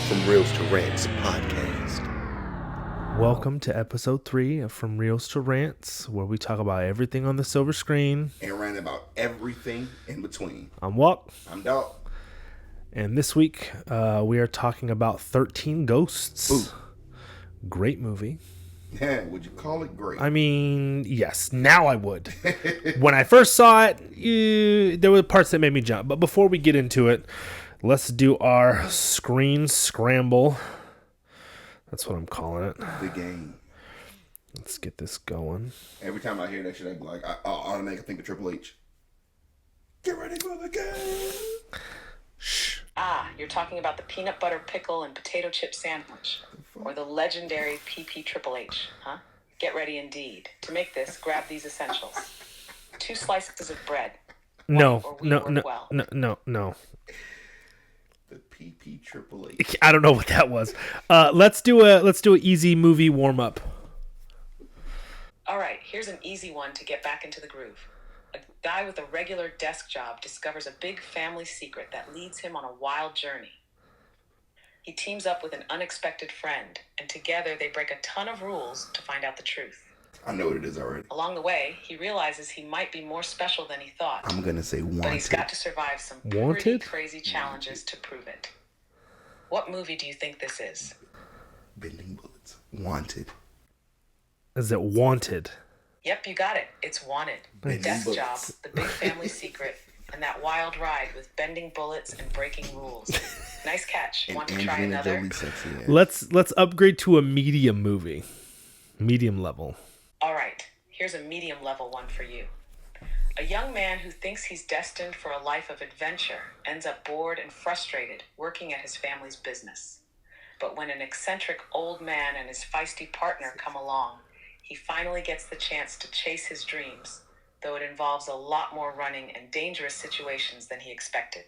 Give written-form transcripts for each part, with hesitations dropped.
from Reels to Rants podcast. Welcome to episode 3 of From Reels to Rants, where we talk about everything on the silver screen. And rant about everything in between. I'm Walk. I'm Dawks. And this week, we are talking about 13 Ghosts. Ooh. Great movie. Yeah, would you call it great? I mean, yes, now I would. When I first saw it, there were parts that made me jump. But before we get into it, let's do our screen scramble. That's what I'm calling it. The game. Let's get this going. Every time I hear that shit, I be like, I automatically think of Triple H. Get ready for the game. Shh. Ah, you're talking about the peanut butter pickle and potato chip sandwich. Or the legendary PP Triple H, huh? Get ready indeed. To make this, grab these essentials. 2 slices of bread. No. The PP Triple H. I don't know what that was. Let's do an easy movie warm up. All right, here's an easy one to get back into the groove. A guy with a regular desk job discovers a big family secret that leads him on a wild journey. He teams up with an unexpected friend, and together they break a ton of rules to find out the truth. I know what it is already. Along the way, he realizes he might be more special than he thought. I'm going to say Wanted. But he's got to survive some pretty crazy challenges to prove it. What movie do you think this is? Bending Bullets. Wanted. Is it Wanted? Yep, you got it. It's Wanted. The desk job, the big family secret, and that wild ride with bending bullets and breaking rules. Nice catch. Want to try another? Let's upgrade to a medium movie. Medium level. All right. Here's a medium level one for you. A young man who thinks he's destined for a life of adventure ends up bored and frustrated working at his family's business. But when an eccentric old man and his feisty partner come along, he finally gets the chance to chase his dreams, though it involves a lot more running and dangerous situations than he expected.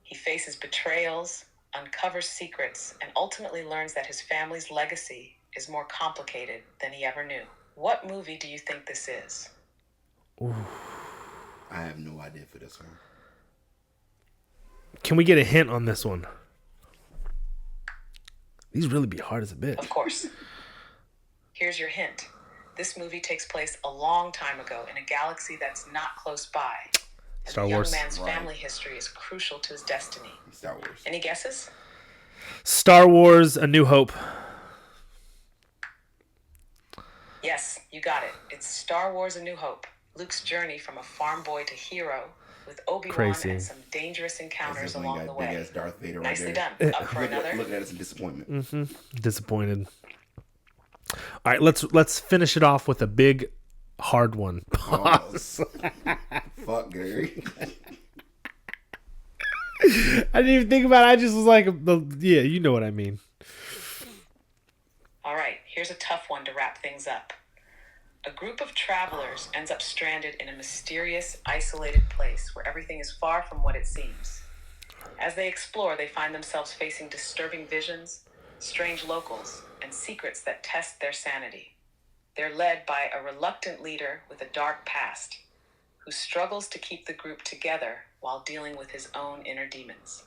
He faces betrayals, uncovers secrets, and ultimately learns that his family's legacy is more complicated than he ever knew. What movie do you think this is? Ooh. I have no idea for this one. Can we get a hint on this one? These really be hard as a bitch. Of course. Here's your hint. This movie takes place a long time ago in a galaxy that's not close by. Star Wars. The young man's family history is crucial to his destiny. Star Wars. Any guesses? Star Wars: A New Hope. Yes, you got it. It's Star Wars: A New Hope. Luke's journey from a farm boy to hero, with Obi-Wan and some dangerous encounters along the way. Darth Vader Nicely right done. Up for another? Look at it as a disappointment. Mm-hmm. Disappointed. All right, let's finish it off with a big, hard one. Pause. Fuck, Gary. I didn't even think about it. I just was like, yeah, you know what I mean. All right, here's a tough one to wrap things up. A group of travelers ends up stranded in a mysterious, isolated place where everything is far from what it seems. As they explore, they find themselves facing disturbing visions, strange locals, and secrets that test their sanity. They're led by a reluctant leader with a dark past, who struggles to keep the group together while dealing with his own inner demons.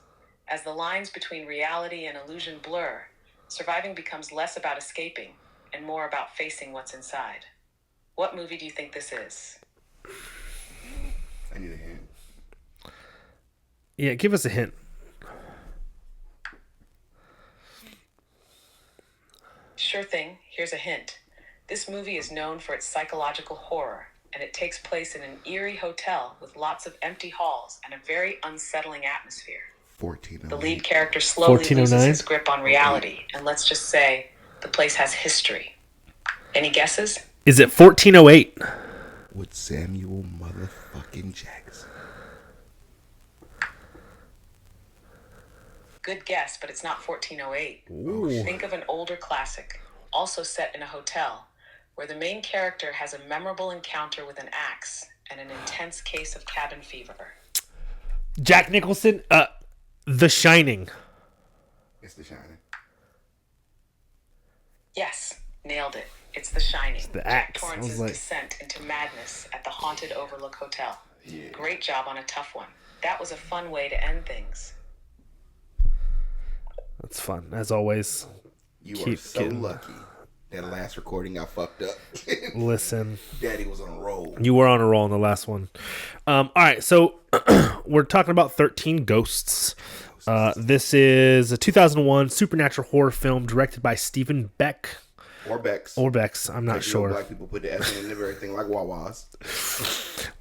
As the lines between reality and illusion blur, surviving becomes less about escaping and more about facing what's inside. What movie do you think this is? I need a hint. Yeah, give us a hint. Sure thing. Here's a hint. This movie is known for its psychological horror, and it takes place in an eerie hotel with lots of empty halls and a very unsettling atmosphere. 1409. The lead character slowly loses 1409? his grip on reality, and let's just say the place has history. Any guesses? Is it 1408? With Samuel motherfucking Jackson. Good guess, but it's not 1408. Ooh. Think of an older classic, also set in a hotel, where the main character has a memorable encounter with an axe and an intense case of cabin fever. Jack Nicholson? The Shining. It's The Shining. Yes, nailed it. It's The Shining. It's the Jack axe. Torrance's descent into madness at the haunted Overlook Hotel. Yeah. Great job on a tough one. That was a fun way to end things. It's fun as always. You are so lucky. That last recording I fucked up. Listen, Daddy was on a roll. You were on a roll in the last one. All right, so we're talking about 13 Ghosts. This is a 2001 supernatural horror film directed by Steven Beck. Or Becks. I'm not sure. Black people put the S in everything like Wawa's.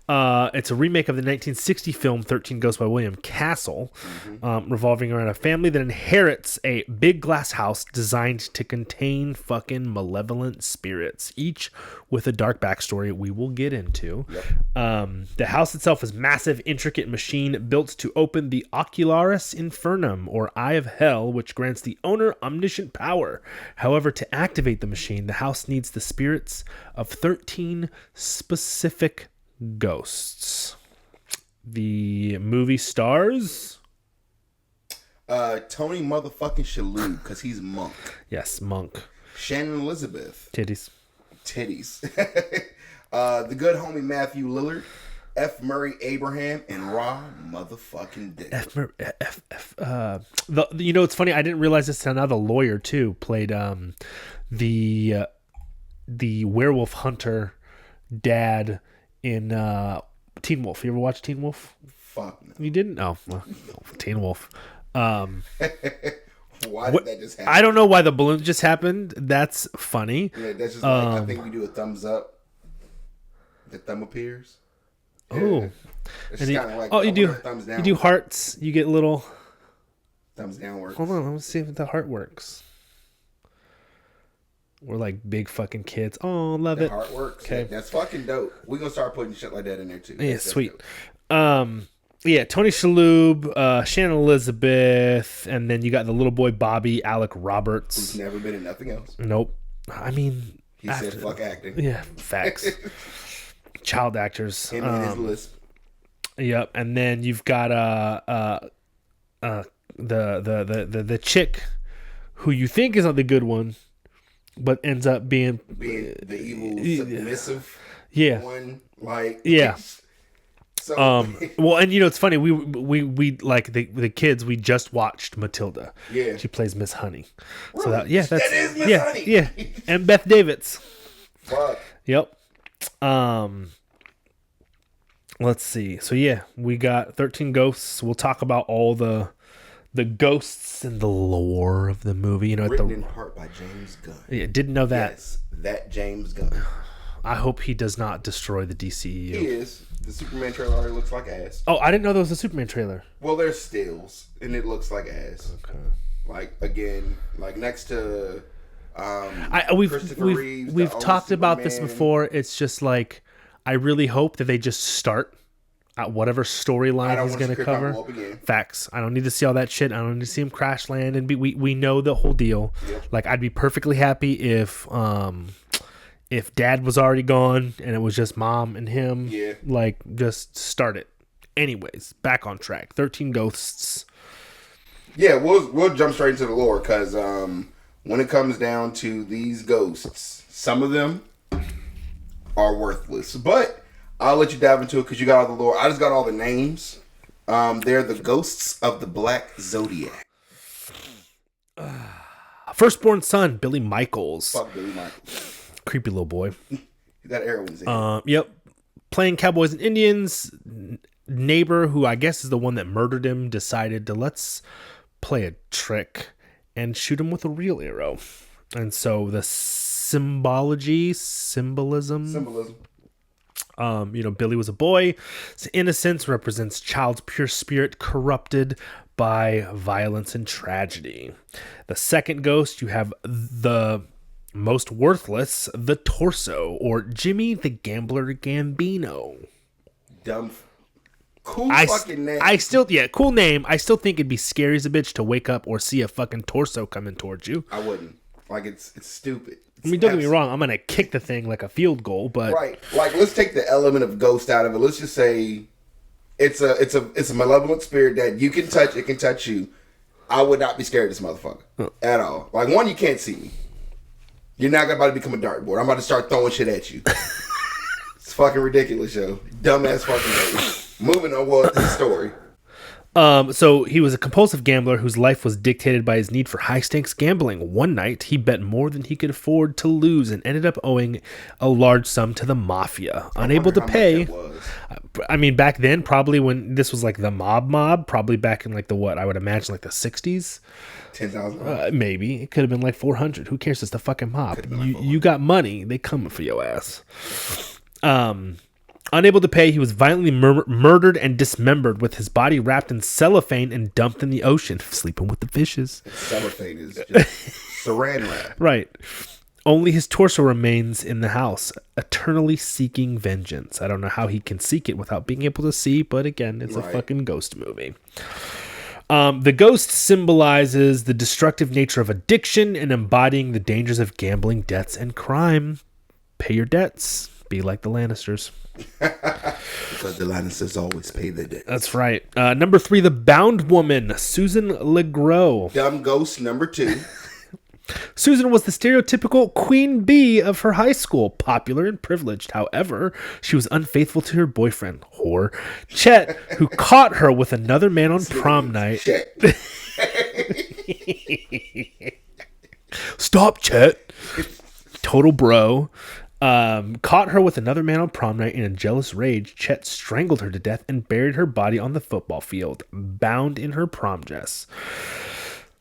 It's a remake of the 1960 film 13 Ghosts by William Castle, revolving around a family that inherits a big glass house designed to contain fucking malevolent spirits, each with a dark backstory we will get into. Yep. The house itself is a massive, intricate machine built to open the Ocularis Infernum, or Eye of Hell, which grants the owner omniscient power. However, to activate the machine, the house needs the spirits of 13 specific ghosts. The movie stars Tony motherfucking Shaloub, because he's Monk. Yes, Monk. Shannon Elizabeth. Titties. The good homie Matthew Lillard, F. Murray Abraham, and Rah motherfucking Digga. You know, it's funny, I didn't realize this until now. The lawyer too played the werewolf hunter dad in Teen Wolf. You ever watch Teen Wolf? Fuck no. You didn't? Oh, well, Teen Wolf. Why did that just happen? I don't know why the balloon just happened. That's funny. Yeah, that's just like, I think we do a thumbs up. The thumb appears. Oh. It's kind of like, you do thumbs down. You do hearts. You get little thumbs down works. Hold on, let me see if the heart works. We're like big fucking kids. Oh, love it. Heart works. Okay, that's fucking dope. We're gonna start putting shit like that in there too. Yeah, sweet. Yeah, Tony Shaloub, Shannon Elizabeth, and then you got the little boy Bobby, Alec Roberts. Who's never been in nothing else. Nope. I mean, he said fuck acting. Yeah, facts. Child actors. Him and his lisp. Yep, and then you've got the chick who you think is not the good one, but ends up being the evil submissive one. Like, yeah. So, well, and you know it's funny. We like the kids. We just watched Matilda. Yeah, she plays Miss Honey. Really? So that is Miss Honey. Yeah, and Beth Davids. Fuck. Yep. Let's see. So yeah, we got 13 Ghosts. We'll talk about all the ghosts and the lore of the movie. You know, written in part by James Gunn. Yeah, didn't know that. Yes, that James Gunn. I hope he does not destroy the DCEU. He is. The Superman trailer already looks like ass. Oh, I didn't know there was a Superman trailer. Well, there's stills, and it looks like ass. Okay. Like, again, like next to we've talked about this before. It's just like, I really hope that they just start at whatever storyline he's going to cover. Facts. I don't need to see all that shit. I don't need to see him crash land and we know the whole deal. Yep. Like, I'd be perfectly happy if dad was already gone and it was just mom and him. Yeah. Like, just start it. Anyways, back on track. 13 Ghosts. Yeah, we'll jump straight into the lore because when it comes down to these ghosts, some of them are worthless. But I'll let you dive into it because you got all the lore. I just got all the names. They're the ghosts of the Black Zodiac. Firstborn son, Billy Michaels. Fuck Billy Michaels. Creepy little boy. That heroin's in. Yep. Playing Cowboys and Indians. Neighbor, who I guess is the one that murdered him, decided to let's play a trick and shoot him with a real arrow. And so the symbolism. You know, Billy was a boy. His innocence represents child's pure spirit corrupted by violence and tragedy. The second ghost, you have the most worthless, the Torso, or Jimmy the Gambler Gambino. Dumb. Cool fucking name. Cool name. I still think it'd be scary as a bitch to wake up or see a fucking torso coming towards you. I wouldn't. Like, it's stupid. I mean, don't get me wrong. I'm gonna kick the thing like a field goal, but right. Like, let's take the element of ghost out of it. Let's just say it's a malevolent spirit that you can touch. It can touch you. I would not be scared of this motherfucker at all. Like, one, you can't see me. You're not about to become a dartboard. I'm about to start throwing shit at you. It's fucking ridiculous, yo. Dumbass fucking name. Moving on, the story. So he was a compulsive gambler whose life was dictated by his need for high-stakes gambling. One night, he bet more than he could afford to lose and ended up owing a large sum to the mafia. Unable to pay. I mean, back then, probably when this was like the mob, probably back in like the what? I would imagine like the 60s. 10,000. Maybe. It could have been like 400. Who cares? It's the fucking mob. You got money. They coming for your ass. Unable to pay, he was violently murdered and dismembered with his body wrapped in cellophane and dumped in the ocean, sleeping with the fishes. Cellophane is just saran wrap. Right. Only his torso remains in the house, eternally seeking vengeance. I don't know how he can seek it without being able to see, but again, it's a fucking ghost movie. The ghost symbolizes the destructive nature of addiction and embodying the dangers of gambling, debts, and crime. Pay your debts. Be like the Lannisters. Because the Lannisters always pay their debts. That's right. Number 3, the bound woman, Susan LeGros. Dumb ghost number 2. Susan was the stereotypical queen bee of her high school, popular and privileged. However, she was unfaithful to her boyfriend, whore, Chet, who caught her with another man on prom night. Chet. Stop, Chet. Total bro. Caught her with another man on prom night in a jealous rage. Chet strangled her to death and buried her body on the football field, bound in her prom dress.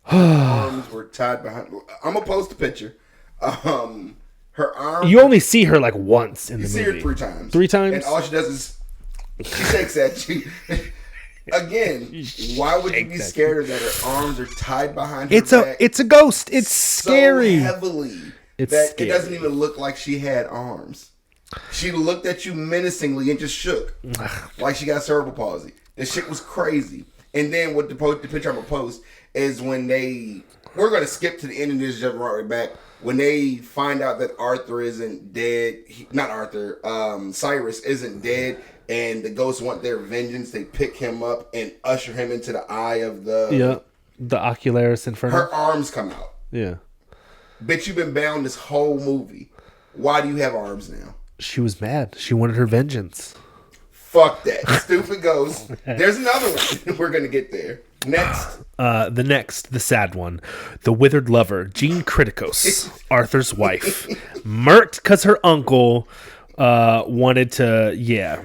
Arms were tied behind. I'm gonna post a picture. Her arms. You only see her like once in the movie. You see her 3 times. 3 times? And all she does is she shakes at you. Again, why would you be scared that her arms are tied behind her back? It's a ghost. It's scary. So heavily It's that scary. It doesn't even look like she had arms. She looked at you menacingly and just shook like she got cerebral palsy. This shit was crazy. And then what the picture I'm gonna post is when we're gonna skip to the end of this, jump right back. When they find out that Arthur isn't dead, Cyrus isn't dead, and the ghosts want their vengeance, they pick him up and usher him into the eye of the Ocularis Inferno. Her arms come out. Yeah. Bitch, you've been bound this whole movie. Why do you have arms now? She was mad. She wanted her vengeance. Fuck that. Stupid ghost. There's another one. We're going to get there. Next. The sad one. The withered lover, Jean Criticos, Arthur's wife. Murked because her uncle wanted to,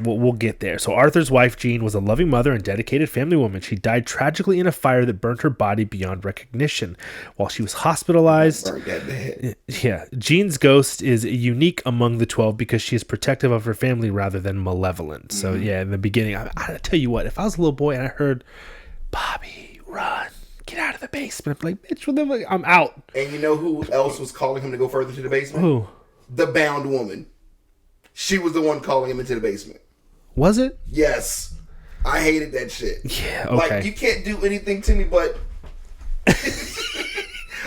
we'll get there. So Arthur's wife, Jean, was a loving mother and dedicated family woman. She died tragically in a fire that burnt her body beyond recognition. While she was hospitalized, Burnt that bad. yeah, Jean's ghost is unique among the 12 because she is protective of her family rather than malevolent. So yeah, in the beginning, I tell you what, if I was a little boy and I heard, Bobby, run, get out of the basement, I'm like, bitch, what the fuck? I'm out. And you know who else was calling him to go further to the basement? Who? The bound woman. She was the one calling him into the basement. Was it? Yes. I hated that shit. Yeah, okay. Like, you can't do anything to me, but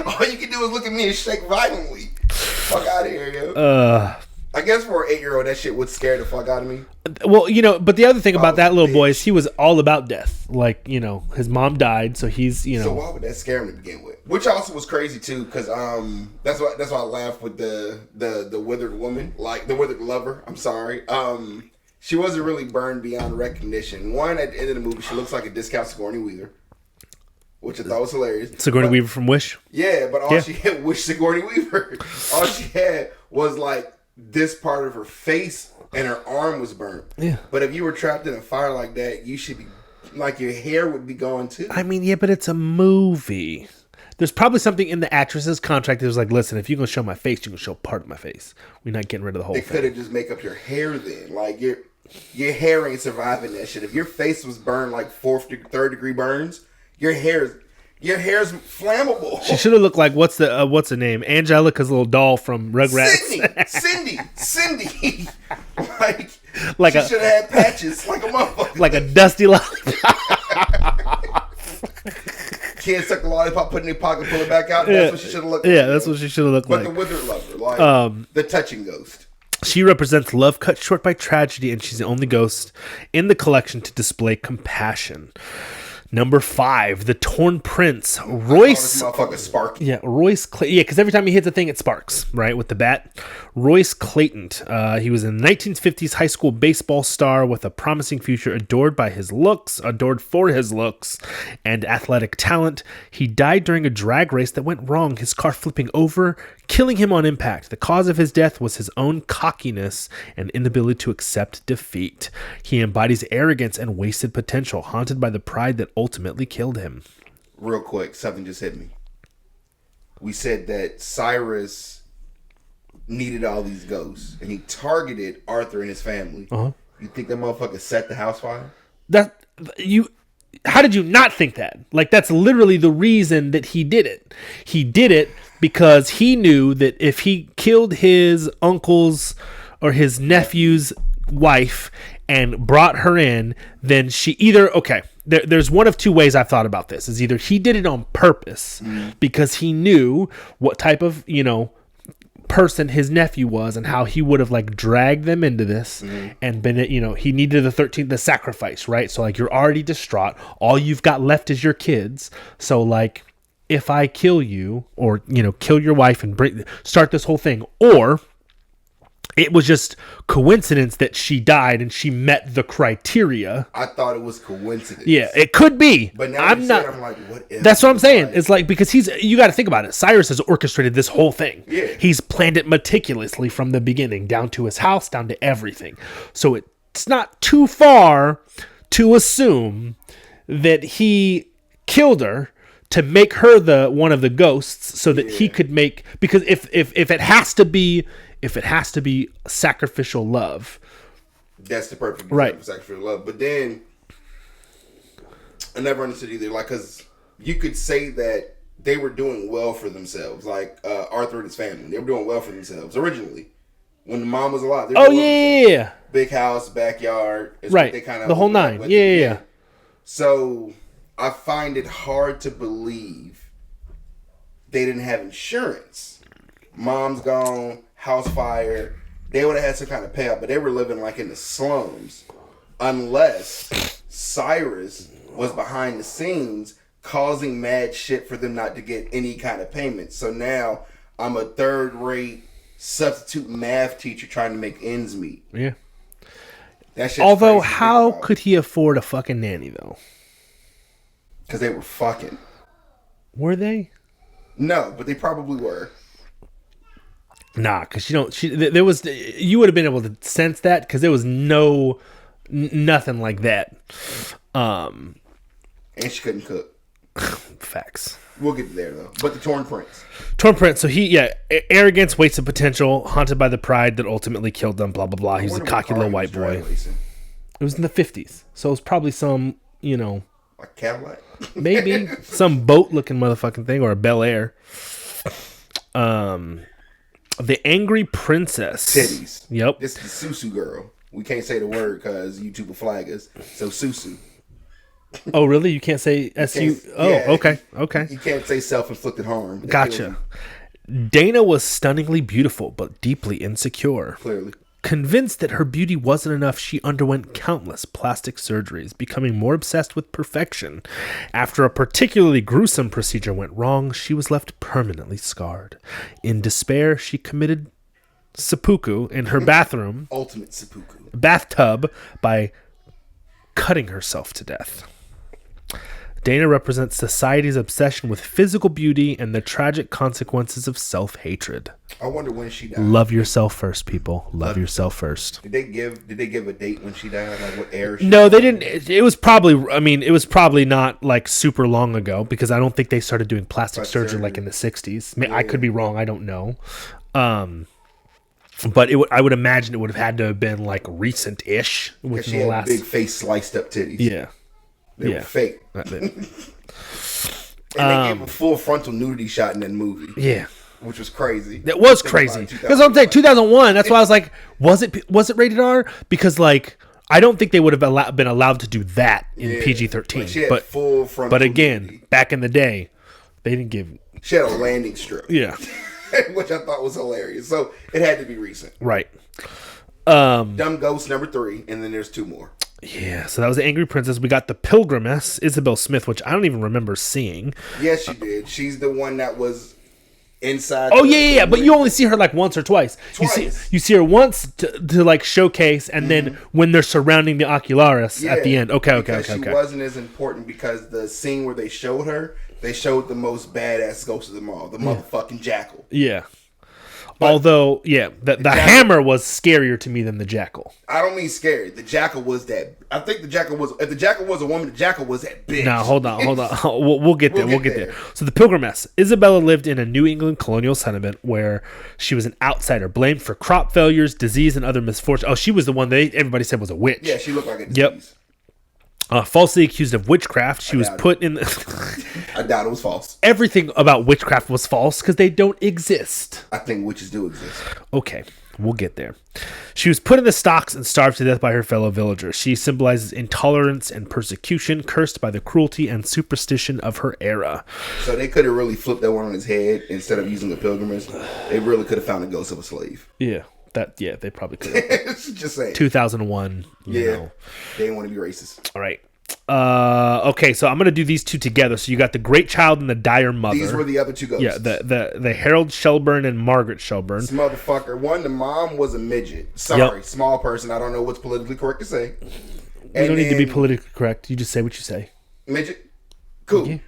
all you can do is look at me and shake violently. Fuck out of here, yo. I guess for an 8-year-old, that shit would scare the fuck out of me. Well, but the other thing about that little boy is he was all about death. Like, his mom died, so he's, So why would that scare him to begin with? Which also was crazy too, because that's why I laughed with the withered woman, like the withered lover. I'm sorry. She wasn't really burned beyond recognition. One, at the end of the movie, she looks like a discount Sigourney Weaver, which I thought was hilarious. Sigourney Weaver from Wish. Yeah, but she had was Sigourney Weaver. All she had was like this part of her face and her arm was burnt. Yeah. But if you were trapped in a fire like that, you should be like your hair would be gone too. I mean, yeah, but it's a movie. There's probably something in the actress's contract that was like, listen, if you're going to show my face, you're going to show part of my face. We're not getting rid of the whole thing. They could have just make up your hair then. Like, your hair ain't surviving that shit. If your face was burned like 3rd degree burns, your hair's flammable. She should have looked like, what's the name? Angelica's little doll from Rugrats. Cindy. Like she should have had patches like a motherfucker. Like a dusty lollipop. Kids suck the lollipop, put it in their pocket, pull it back out. And that's what she should have looked like. Yeah, that's what she should have looked like. But the withered lover, like the touching ghost. She represents love cut short by tragedy, and she's the only ghost in the collection to display compassion. Number 5, The Torn Prince. This Royce. motherfucker Sparky. Yeah, Royce. Because every time he hits a thing, it sparks, right? With the bat. Royce Clayton. He was a 1950s high school baseball star with a promising future, adored for his looks, and athletic talent. He died during a drag race that went wrong, his car flipping over, killing him on impact. The cause of his death was his own cockiness and inability to accept defeat. He embodies arrogance and wasted potential, haunted by the pride that ultimately killed him. Real quick, something just hit me. We said that Cyrus needed all these ghosts, and he targeted Arthur and his family. Uh-huh. You think that motherfucker set the house fire? How did you not think that? Like, that's literally the reason that he did it. He did it because he knew that if he killed his uncle's or his nephew's wife and brought her in, then she either, there's one of two ways I've thought about this. Is either he did it on purpose because he knew what type of, person his nephew was and how he would have like dragged them into this and been, he needed the sacrifice, right? So like, you're already distraught. All you've got left is your kids. So like, if I kill you or, kill your wife and start this whole thing, or it was just coincidence that she died and she met the criteria. I thought it was coincidence. Yeah, it could be. But now I'm like, what if? That's what I'm saying. It's like, because you got to think about it. Cyrus has orchestrated this whole thing. Yeah. He's planned it meticulously from the beginning, down to his house, down to everything. So it's not too far to assume that he killed her to make her one of the ghosts, so that he could make, because if it has to be sacrificial love, that's the perfect right for sacrificial love. But then I never understood either, like, because you could say that they were doing well for themselves, like Arthur and his family. They were doing well for themselves originally when the mom was alive. Yeah. Big house, backyard, right? They kind of the whole nine. Yeah. So I find it hard to believe they didn't have insurance. Mom's gone, house fire. They would have had some kind of payout, but they were living like in the slums. Unless Cyrus was behind the scenes causing mad shit for them not to get any kind of payment. So now I'm a third-rate substitute math teacher trying to make ends meet. Yeah. Although, how could he afford a fucking nanny, though? Because they were fucking. Were they? No, but they probably were. Nah, because there was, you would have been able to sense that, because there was nothing like that. And she couldn't cook. Facts. We'll get there though. But the Torn Prince. So arrogance, wasted potential, haunted by the pride that ultimately killed them. Blah blah blah. He's a cocky little white boy. It was in the 50s, so it was probably some, like Cadillac, maybe some boat-looking motherfucking thing, or a Bel Air. The Angry Princess. Titties. Yep. This is the Susu girl. We can't say the word because YouTube will flag us. So Susu. Oh, really? You can't say S-U? Oh, yeah, okay. You can't say self-inflicted harm. Gotcha. Dana was stunningly beautiful, but deeply insecure. Clearly. Convinced that her beauty wasn't enough, she underwent countless plastic surgeries, becoming more obsessed with perfection. After a particularly gruesome procedure went wrong, she was left permanently scarred. In despair, she committed seppuku in her bathroom. Ultimate seppuku. Bathtub by cutting herself to death. Dana represents society's obsession with physical beauty and the tragic consequences of self-hatred. I wonder when she died. Love yourself first, people. Love yourself first. Did they give a date when she died? Like what era? No, they didn't. It was probably not like super long ago, because I don't think they started doing plastic surgery like in the 60s. I could be wrong. I don't know. But I would imagine it would have had to have been like recent-ish within she the had last. Big face, sliced up titties. Yeah. They were fake. And they gave a full frontal nudity shot in that movie. Yeah. Which was crazy. That was crazy. That's what I'm saying. 2001. That's why I was like, was it rated R? Because like, I don't think they would have been allowed to do that in PG-13. But full frontal but again, nudity. Back in the day, they didn't give. She had a landing strip. Yeah. Which I thought was hilarious. So it had to be recent. Right. Dumb Ghost number 3, and then there's 2 more. Yeah, so that was the Angry Princess. We got the Pilgrimess, Isabel Smith, which I don't even remember seeing. Yes, she did. She's the one that was inside. Oh yeah. But you only see her like once or twice. You see her once to like showcase, and then when they're surrounding the Ocularis at the end. Okay. She wasn't as important because the scene where they showed her, they showed the most badass ghost of them all, the motherfucking Jackal. Yeah. Although, the hammer was scarier to me than the Jackal. I don't mean scary. The Jackal was that. I think the Jackal was. If the Jackal was a woman, the Jackal was that bitch. No, hold on. We'll get there. We'll get there. So the Pilgrimess. Isabella lived in a New England colonial settlement where she was an outsider, blamed for crop failures, disease, and other misfortunes. Oh, she was the one everybody said was a witch. Yeah, she looked like a disease. Falsely accused of witchcraft. She was put in I doubt it was false. Everything about witchcraft was false because they don't exist. I think witches do exist. Okay, we'll get there. She was put in the stocks and starved to death by her fellow villagers. She symbolizes intolerance and persecution, cursed by the cruelty and superstition of her era. So they could have really flipped that one on his head instead of using the pilgrimage. They really could have found a ghost of a slave. Yeah. They probably could have. Just saying. 2001. You know. They didn't want to be racist. All right. Okay, so I'm gonna do these two together. So you got the Great Child and the Dire Mother. These were the other two ghosts. Yeah, the Harold Shelburne and Margaret Shelburne. This motherfucker. One, the mom was a midget. Sorry, small person. I don't know what's politically correct to say. You don't need to be politically correct. You just say what you say. Midget. Cool. Yeah.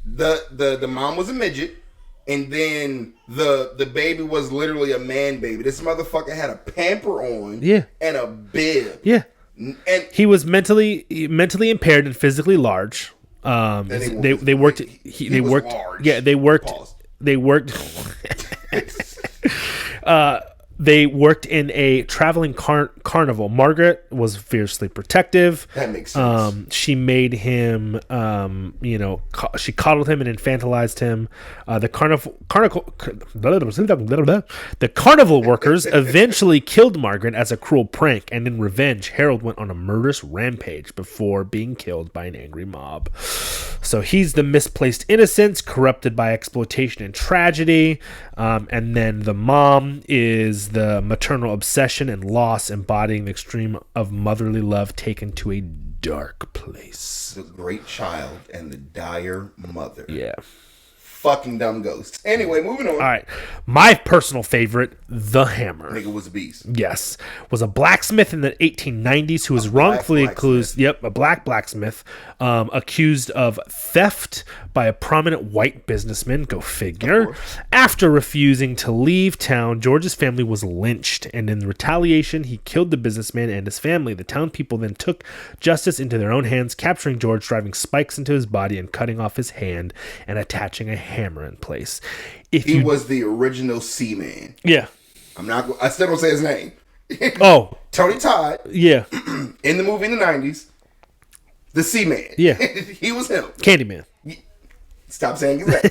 The mom was a midget. And then the baby was literally a man baby. This motherfucker had a pamper on, and a bib, and he was mentally impaired and physically large. They worked. They worked. Large. Yeah, they worked. Pause. They worked. They worked in a traveling carnival. Margaret was fiercely protective. That makes sense. She made him, she coddled him and infantilized him. The carnival workers eventually killed Margaret as a cruel prank, and in revenge, Harold went on a murderous rampage before being killed by an angry mob. So he's the misplaced innocence, corrupted by exploitation and tragedy. And then the mom is the maternal obsession and loss, embodying the extreme of motherly love taken to a dark place. The Great Child and the Dire Mother. Yeah. Fucking dumb ghosts. Anyway, moving on. All right. My personal favorite, the Hammer. Nigga was a beast. Yes. Was a blacksmith in the 1890s who was wrongfully accused. Yep, a black blacksmith accused of theft by a prominent white businessman. Go figure. After refusing to leave town, George's family was lynched, and in retaliation, he killed the businessman and his family. The town people then took justice into their own hands, capturing George, driving spikes into his body and cutting off his hand and attaching a hammer in place. He was the original Seaman. Yeah. I still don't say his name. Oh. Tony Todd. Yeah. In the movie in the 90s. The Seaman. Yeah. He was him. Candyman. Stop saying his name.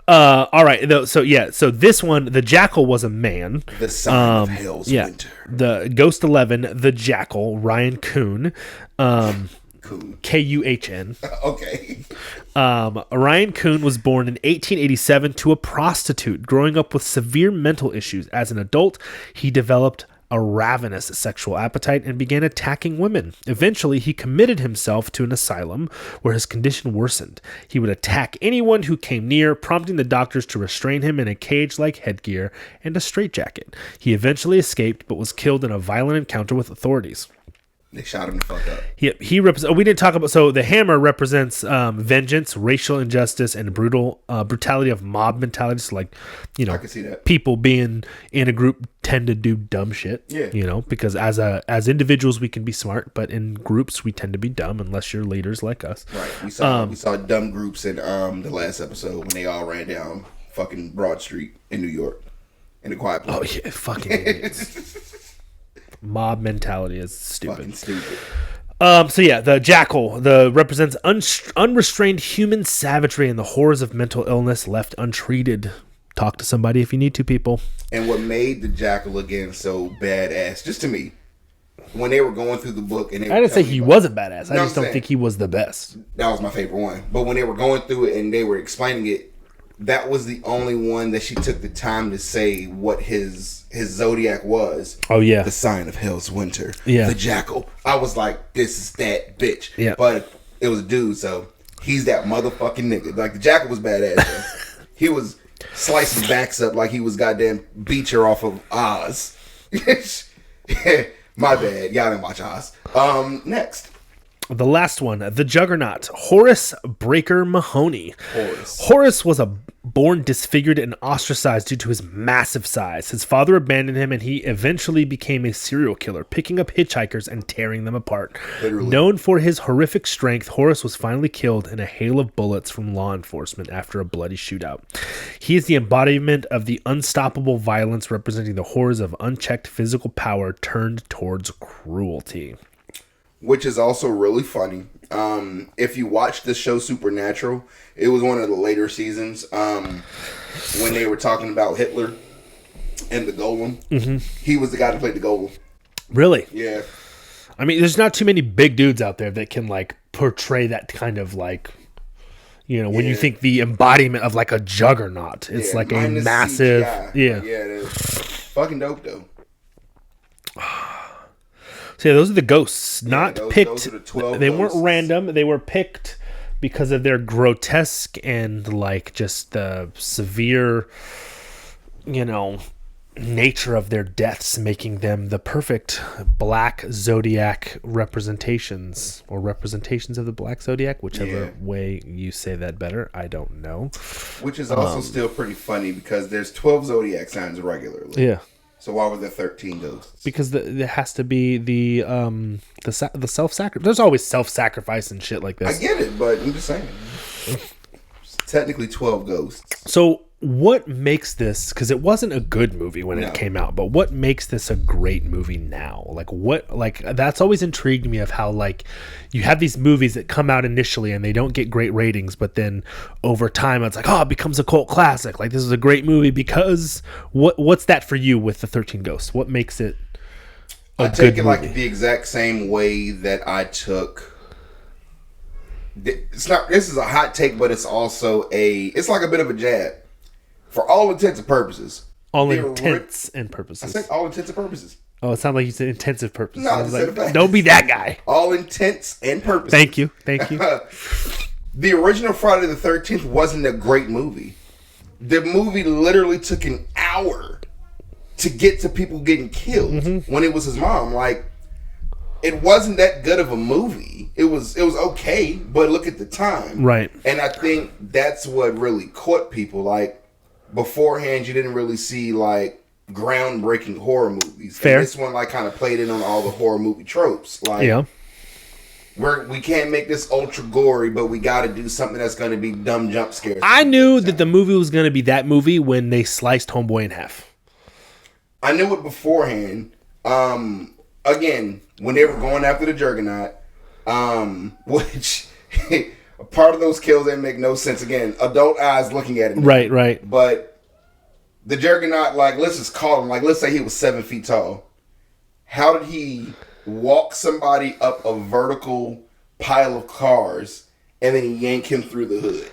All right. So this one, the Jackal was a man. The sign of Hell's Winter. The Ghost 11, the Jackal, Ryan Kuhn. Kuhn. Okay. Ryan Kuhn was born in 1887 to a prostitute. Growing up with severe mental issues as an adult, he developed a ravenous sexual appetite and began attacking women. Eventually, he committed himself to an asylum where his condition worsened. He would attack anyone who came near, prompting the doctors to restrain him in a cage-like headgear and a straitjacket. He eventually escaped, but was killed in a violent encounter with authorities. They shot him the fuck up. He represents. We didn't talk about. So the hammer represents vengeance, racial injustice, and brutality of mob mentality. So like, I can see that. People being in a group tend to do dumb shit. Yeah. Because as individuals we can be smart, but in groups we tend to be dumb unless you're leaders like us. Right. We saw dumb groups in the last episode when they all ran down fucking Broad Street in New York in a quiet place. Oh yeah, fucking idiots. Mob mentality is stupid. Fucking stupid. The Jackal represents unrestrained human savagery and the horrors of mental illness left untreated. Talk to somebody if you need to, people. And what made the Jackal again so badass, just to me, when they were going through the book, and I didn't say he wasn't badass. I just don't think he was the best. That was my favorite one. But when they were going through it and they were explaining it, that was the only one that she took the time to say what his zodiac was. Oh yeah, the sign of hell's winter. Yeah, the jackal. I was like, this is that bitch. Yeah, but it was a dude, so he's that motherfucking nigga. Like the jackal was badass. Though. He was slicing backs up like he was goddamn Beecher off of Oz. My bad, y'all didn't watch Oz. Next. The last one, the Juggernaut, Horace Breaker Mahoney. Horace was born disfigured and ostracized due to his massive size. His father abandoned him, and he eventually became a serial killer, picking up hitchhikers and tearing them apart. Literally. Known for his horrific strength, Horace was finally killed in a hail of bullets from law enforcement after a bloody shootout. He is the embodiment of the unstoppable violence, representing the horrors of unchecked physical power turned towards cruelty. Which is also really funny. If you watch the show Supernatural, it was one of the later seasons when they were talking about Hitler and the Golem. Mm-hmm. He was the guy that played the Golem. Really? Yeah. I mean, there's not too many big dudes out there that can like portray that kind of like, you know, when you think the embodiment of like a juggernaut, it's like a massive. CGI. Yeah. Yeah, it is. Fucking dope though. So yeah, those are the ghosts, not picked. Those are the 12 they weren't ghosts. random. They were picked because of their grotesque and like just the severe, you know, nature of their deaths, making them the perfect black zodiac representations or representations of the black zodiac, whichever way you say that better. I don't know. Which is also still pretty funny because there's 12 zodiac signs regularly. Yeah. So why were there 13 ghosts? Because there has to be the self-sacrifice. There's always self-sacrifice and shit like this. I get it, but I'm just saying. It's technically 12 ghosts. So what makes this, because it wasn't a good movie when it came out, but what makes this a great movie now? Like that's always intrigued me of how like you have these movies that come out initially and they don't get great ratings, but then over time it's like, oh, it becomes a cult classic. Like this is a great movie because what's that for you with the 13 Ghosts? What makes it a good movie? I take it like the exact same way that I took. It's not. This is a hot take, but it's also it's like a bit of a jab. For all intents and purposes. All intents and purposes. I said all intents and purposes. Oh, it sounded like you said intensive purposes. No, I was like, don't be that guy. All intents and purposes. Thank you. The original Friday the 13th wasn't a great movie. The movie literally took an hour to get to people getting killed when it was his mom. Like, it wasn't that good of a movie. It was okay, but look at the time. Right. And I think that's what really caught people. Like, beforehand, you didn't really see like groundbreaking horror movies. Fair. And this one like kind of played in on all the horror movie tropes. Like, we can't make this ultra gory, but we got to do something that's going to be dumb jump scares. I knew that the movie was going to be that movie when they sliced Homeboy in half. I knew it beforehand. Again, when they were going after the Juggernaut, which. A part of those kills didn't make no sense. Again, adult eyes looking at it. Right. But the Juggernaut, like, let's just call him, like, let's say he was 7 feet tall. How did he walk somebody up a vertical pile of cars and then he yank him through the hood?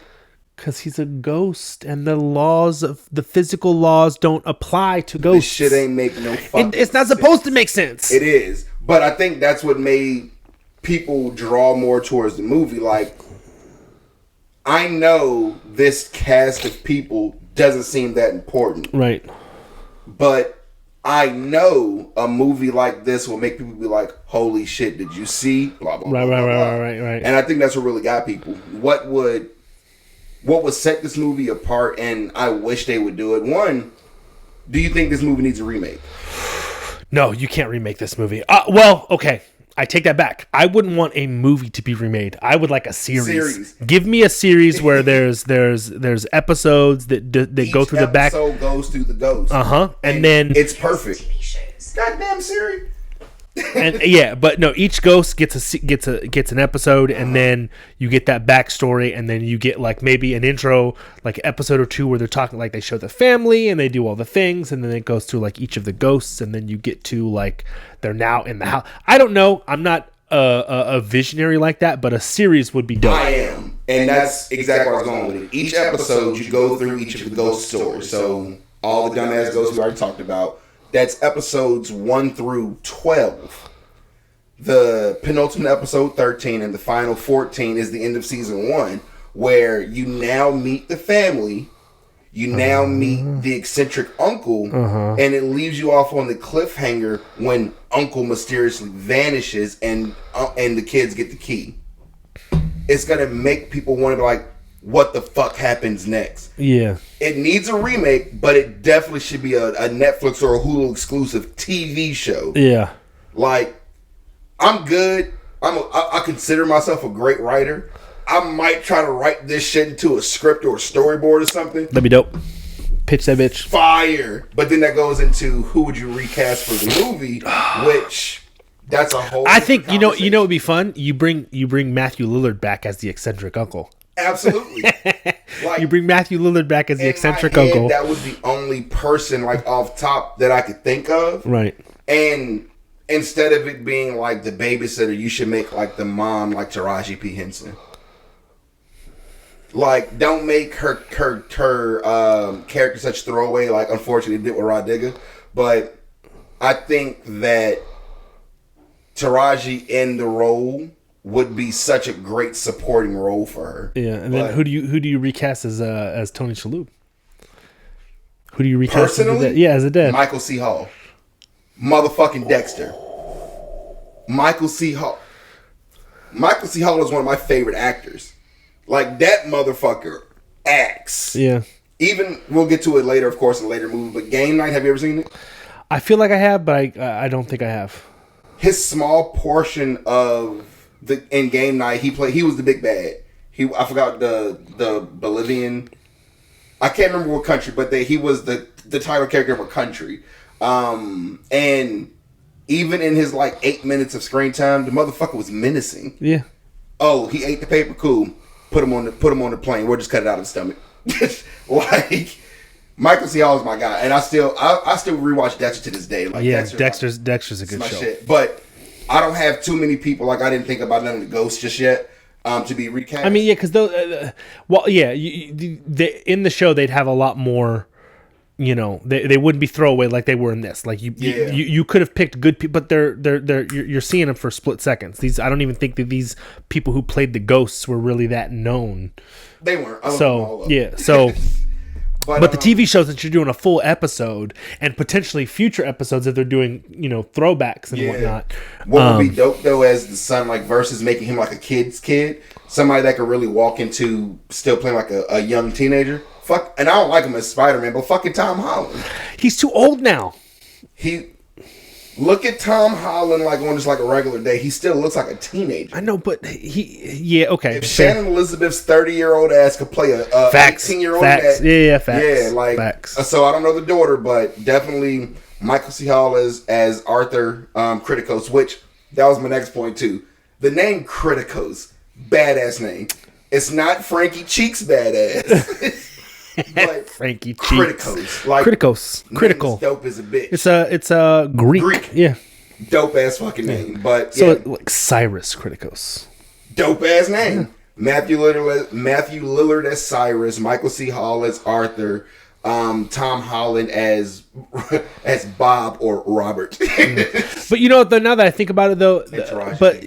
Because he's a ghost and the physical laws don't apply to ghosts. This shit ain't make no fucking It's not supposed to make sense. It is. But I think that's what made people draw more towards the movie. Like, I know this cast of people doesn't seem that important. Right. But I know a movie like this will make people be like, holy shit, did you see? Blah, blah, blah, blah. Right. And I think that's what really got people. What would set this movie apart, and I wish they would do it. One, do you think this movie needs a remake? No, you can't remake this movie. Well, okay. I take that back. I wouldn't want a movie to be remade. I would like a series. Give me a series where there's episodes that go through the back. Each episode goes through the ghost. And then it's perfect. Goddamn Siri. And yeah, but no, each ghost gets an episode, and then you get that backstory, and then you get like maybe an intro, like episode or two where they're talking, like they show the family and they do all the things, and then it goes through like each of the ghosts, and then you get to like they're now in the house. I don't know. I'm not a visionary like that, but a series would be dope. I am. And that's exactly where I was going with it. Each episode, you go through each of the ghost stories. So, all the dumbass ghosts we already talked about, that's episodes 1 through 12. The penultimate episode, 13, and the final 14 is the end of season 1, where you now meet the family, you now meet the eccentric uncle, and it leaves you off on the cliffhanger when Uncle mysteriously vanishes and the kids get the key. It's gonna make people want to be like, what the fuck happens next? Yeah. It needs a remake, but it definitely should be a Netflix or a Hulu exclusive TV show. Yeah. Like, I'm good. I consider myself a great writer. I might try to write this shit into a script or a storyboard or something. That'd be dope. Pitch that bitch. Fire. But then that goes into who would you recast for the movie, which that's a whole. I think you know it'd be fun. You bring Matthew Lillard back as the eccentric uncle. Absolutely. Like, you bring Matthew Lillard back as the eccentric my head, uncle. That was the only person like off top that I could think of. Right. And instead of it being like the babysitter, you should make like the mom like Taraji P. Henson. Like, don't make her character such throwaway. Like, unfortunately, it did with Rah Digga. But I think that Taraji in the role would be such a great supporting role for her. Yeah, and then who do you recast as Tony Shaloub? Who do you recast personally? As a dad? Michael C. Hall, motherfucking Dexter. Michael C. Hall. Michael C. Hall is one of my favorite actors. Like, that motherfucker acts. Yeah. Even we'll get to it later, of course, in a later movie. But Game Night, have you ever seen it? I feel like I have, but I don't think I have. His small portion of in Game Night, he was the big bad. I forgot the Bolivian. I can't remember what country, but he was the title character of a country. And even in his like 8 minutes of screen time, the motherfucker was menacing. Yeah. Oh, he ate the paper. Cool. Put him on the plane. We'll just cut it out of the stomach. Like, Michael C. Hall is my guy, and I still rewatch Dexter to this day. Like, yeah, Dexter's a good show. Shit. But I don't have too many people. Like, I didn't think about none of the ghosts just yet to be recast. I mean, yeah, because those. In the show they'd have a lot more. You know, they wouldn't be throwaway like they were in this. Like you could have picked good people, but you're seeing them for split seconds. I don't even think that these people who played the ghosts were really that known. They weren't. But the TV shows that you're doing a full episode and potentially future episodes if they're doing throwbacks and whatnot. What would be dope though, as the son, like, versus making him like a kid's kid, somebody that could really walk into still playing like a young teenager. Fuck, and I don't like him as Spider-Man, but fucking Tom Holland. He's too old now. Look at Tom Holland like on just like a regular day. He still looks like a teenager. I know, but okay. If Shannon Elizabeth's 30-year-old ass could play a 18-year-old facts. Facts. Yeah, like facts. So I don't know the daughter, but definitely Michael C. Hall as Arthur Criticos, which that was my next point too. The name Criticos, badass name. It's not Frankie Cheeks badass. Like, Frankie Cheeks. Criticos. Like, Critical. Dope as a bitch. It's a Greek. Yeah. Dope ass fucking name. But so like Cyrus Criticos. Dope ass name. Yeah. Matthew Lillard as Cyrus, Michael C. Hall as Arthur, Tom Holland as Bob or Robert. But now that I think about it though, but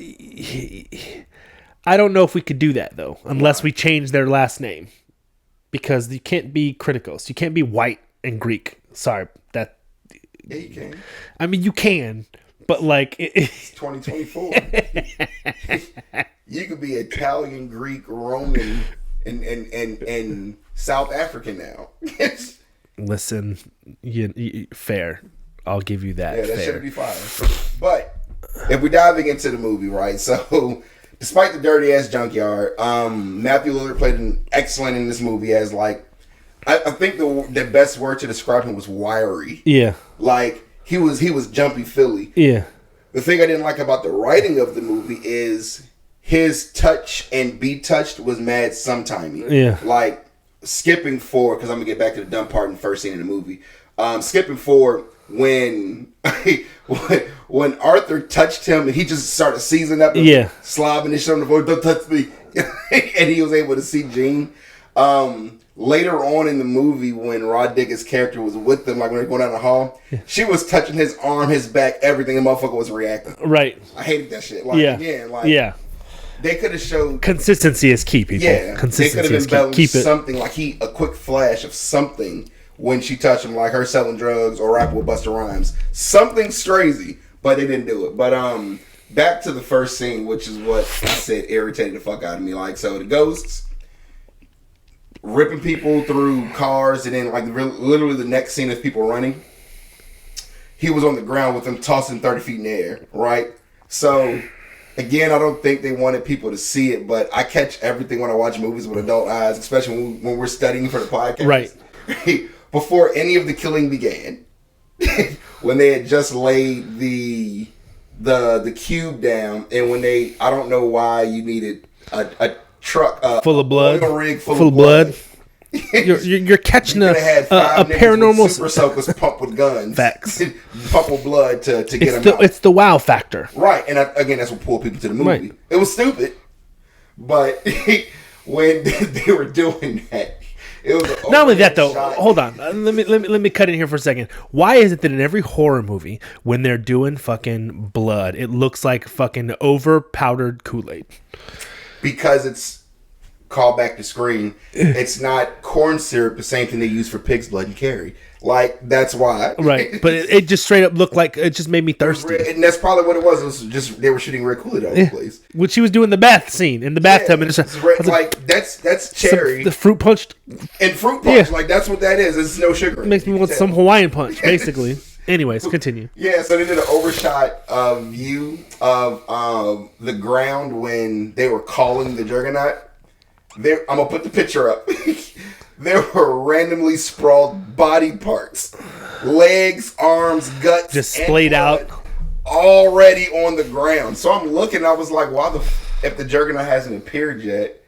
I don't know if we could do that though unless we change their last name. Because you can't be Criticos. You can't be white and Greek. Sorry. Yeah, you can. I mean, you can. But, like... It's 2024. You could be Italian, Greek, Roman, and South African now. Listen, fair. I'll give you that. Yeah, that should be fine. But, if we're diving into the movie, right? So... Despite the dirty ass junkyard, Matthew Lillard played an excellent in this movie as like, I think the best word to describe him was wiry. Yeah. Like he was jumpy Philly. Yeah. The thing I didn't like about the writing of the movie is his touch and be touched was mad sometimey. Yeah. Like skipping forward, because I'm gonna get back to the dumb part in the first scene in the movie. Skipping forward when Arthur touched him and he just started seasoning up and slobbing his shit on the floor, don't touch me. and he was able to see Jean. Later on in the movie, when Rah Digga's character was with them, like when they were going down the hall, she was touching his arm, his back, everything. The motherfucker was reacting. Right. I hated that shit. Like, again, like, they could have showed consistency is key, people. Yeah, consistency they could have embellished keep it. something like a quick flash of something when she touched him, like her selling drugs or rapping with Busta Rhymes. Something's crazy, but they didn't do it. But back to the first scene, which is what I said irritated the fuck out of me. Like, so the ghosts ripping people through cars, and then like literally the next scene is people running. He was on the ground with them tossing 30 feet in the air, right? So again, I don't think they wanted people to see it, but I catch everything when I watch movies with adult eyes, especially when we're studying for the podcast. Right. Before any of the killing began, when they had just laid the cube down, and when I don't know why you needed a truck full of blood, a rig full of blood. you're catching a paranormal super soakers pumped with guns. Facts. Pump with blood to get them out. It's the wow factor, right? And again, that's what pulled people to the movie. Right. It was stupid, but when they were doing that, it was not only that though. Hold on, let me cut in here for a second. Why is it that in every horror movie, when they're doing fucking blood, it looks like fucking over powdered Kool-Aid? Because it's called back to Scream. It's not corn syrup, the same thing they use for pig's blood and Carrie. Like, that's why. Right. But it just straight up looked like it just made me thirsty. And that's probably what it was. It was just they were shooting red Kool-Aid all over the place. When she was doing the bath scene in the bathtub, and it's like that's cherry. The fruit punch. And fruit punch, like that's what that is. It's no sugar. It makes me want some Hawaiian punch, basically. Anyways, continue. Yeah, so they did an overshot view of the ground when they were calling the Juggernaut. I'm going to put the picture up. There were randomly sprawled body parts. Legs, arms, guts. Just splayed out. Already on the ground. So I'm looking, I was like, if the Juggernaut hasn't appeared yet,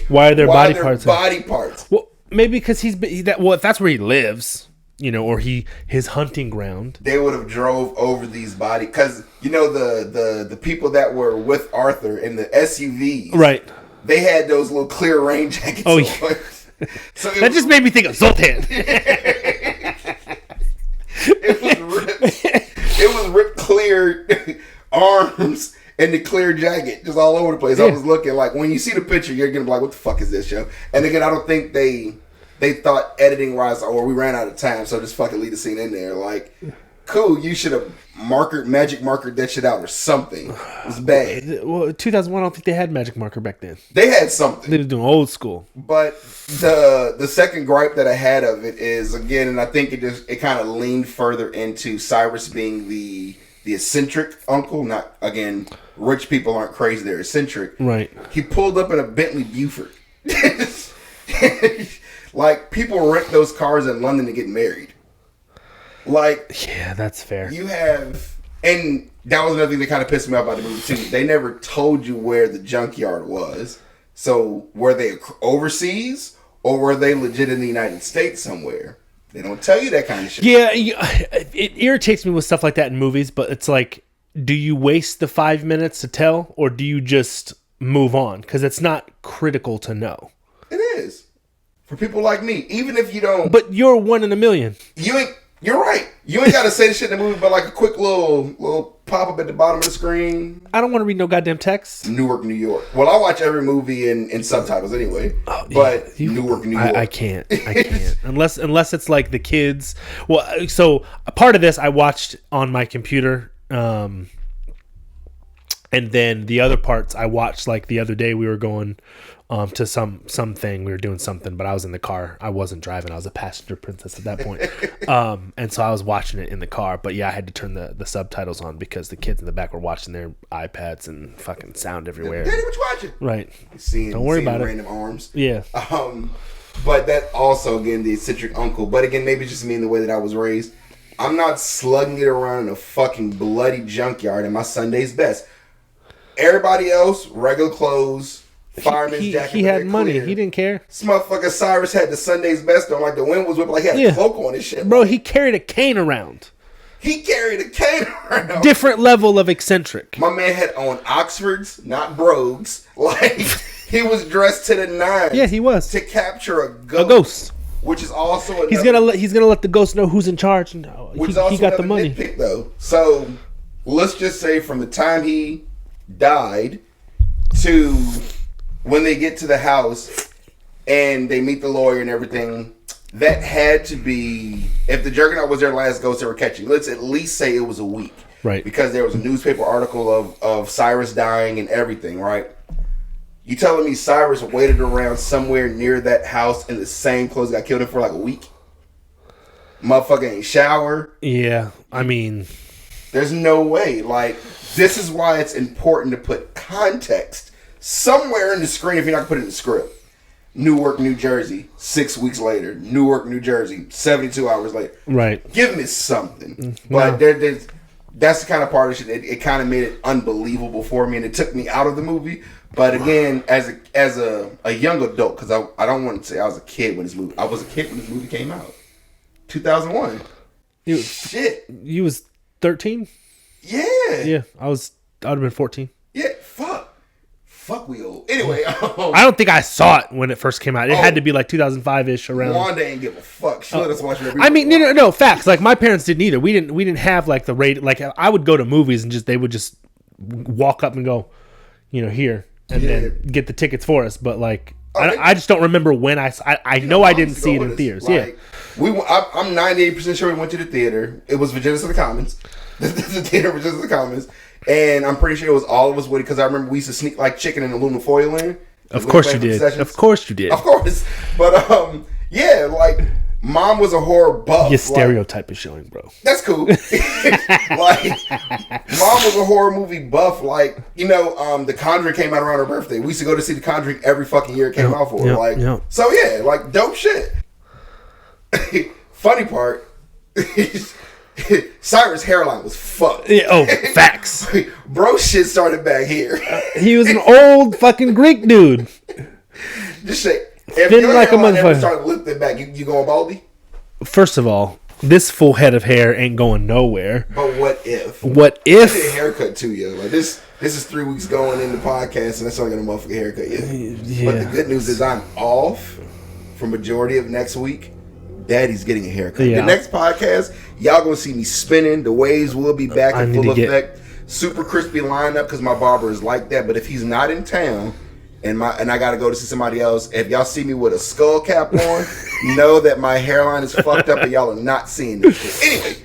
why are there body parts? Body parts. Well, maybe because if that's where he lives. Or his hunting ground. They would have drove over these bodies because the people that were with Arthur in the SUVs, right? They had those little clear rain jackets. Oh yeah. So that just made me think of Zoltan. It was ripped clear arms and the clear jacket just all over the place. Yeah. I was looking like when you see the picture, you're gonna be like, "What the fuck is this show?" And again, I don't think they thought editing wise, or we ran out of time, so just fucking leave the scene in there. Like, cool, you should have magic markered that shit out or something. It was bad. Well, 2001, I don't think they had magic marker back then. They had something. They were doing old school. But the second gripe that I had of it is, again, and I think it kind of leaned further into Cyrus being the eccentric uncle. Not, again, rich people aren't crazy, they're eccentric. Right. He pulled up in a Bentley Buford. Like, people rent those cars in London to get married. Like, yeah, that's fair. You have, and that was another thing that kind of pissed me off about the movie too. They never told you where the junkyard was. So, were they overseas or were they legit in the United States somewhere? They don't tell you that kind of shit. Yeah, it irritates me with stuff like that in movies, but it's like, do you waste the 5 minutes to tell, or do you just move on? Because it's not critical to know. It is. For people like me, even if you don't... But you're one in a million. You're right. You ain't got to say the shit in the movie, but like a quick little pop-up at the bottom of the screen. I don't want to read no goddamn text. Newark, New York. Well, I watch every movie in subtitles anyway. Oh, but yeah. Newark, New York. I can't. Unless it's like the kids. Well, so a part of this I watched on my computer. And then the other parts I watched like the other day. We were going to something. We were doing something, but I was in the car. I wasn't driving. I was a passenger princess at that point. And so I was watching it in the car. But yeah, I had to turn the subtitles on because the kids in the back were watching their iPads and fucking sound everywhere. Daddy, what you watching? Right. Don't worry about random arms. Yeah. But that also, again, the eccentric uncle. But again, maybe just me in the way that I was raised. I'm not slugging it around in a fucking bloody junkyard in my Sunday's best. Everybody else, regular clothes, fireman's jacket. He had money. Clear. He didn't care. This motherfucker Cyrus had the Sunday's best on. Like the wind was whipping. Like he had a cloak on his shit. Bro, he carried a cane around. He carried a cane around. Different level of eccentric. My man had on Oxfords, not brogues. Like, he was dressed to the nines. Yeah, he was. To capture a ghost. A ghost. Which is also another... He's gonna let the ghost know who's in charge. And which is also he got the money. Nitpick, though. So, let's just say from the time he died to when they get to the house and they meet the lawyer and everything, that had to be... If the Juggernaut was their last ghost they were catching, let's at least say it was a week. Right. Because there was a newspaper article of Cyrus dying and everything, right? You telling me Cyrus waited around somewhere near that house in the same clothes got killed in for like a week? Motherfucker ain't shower. Yeah, I mean... There's no way. Like, this is why it's important to put context somewhere in the screen if you're not going to put it in the script. Newark, New Jersey, 6 weeks later. Newark, New Jersey, 72 hours later. Right. Give me something. But that's the kind of part of shit. It kind of made it unbelievable for me, and it took me out of the movie. But again, as a young adult, because I don't want to say I was a kid when this movie. I was a kid when this movie came out, 2001. Shit, You was 13? Yeah. Yeah, I would have been 14. Yeah. Fuck, we old. Anyway, I don't think I saw it when it first came out. It had to be like 2005-ish around. Wanda ain't give a fuck. She let us watch it every I mean, no, facts. Like my parents didn't either. We didn't have like the rate. Like I would go to movies and they would just walk up and go, here, and then get the tickets for us. But like, I just don't remember when I know I didn't see it in theaters. Like, I'm 98% sure we went to the theater. It was Virginia's of the Commons. The theater Virginia's of the Commons. And I'm pretty sure it was all of us with it because I remember we used to sneak like chicken in aluminum foil in. Of course you did. Of course you did. Of course. But yeah, like mom was a horror buff. Your stereotype is showing, bro. That's cool. Like mom was a horror movie buff. Like, The Conjuring came out around her birthday. We used to go to see The Conjuring every fucking year it came out for her. So yeah, like dope shit. Funny part. Cyrus' hairline was fucked. Yeah, facts. Bro shit started back here. He was an old fucking Greek dude. Just say, if Thin your like a hairline ever motherfucker. started lifting back, you going baldy? First of all, this full head of hair ain't going nowhere. But what if? What I did a if? haircut too, yo. Like this is 3 weeks going in the podcast, and that's not gonna motherfucking haircut yet. Yeah. But the good news is I'm off for majority of next week. Daddy's getting a haircut. Yeah. The next podcast, y'all gonna see me spinning. The waves will be back in full effect. Super crispy lineup because my barber is like that. But if he's not in town and I gotta go to see somebody else, if y'all see me with a skull cap on, know that my hairline is fucked up and y'all are not seeing this shit.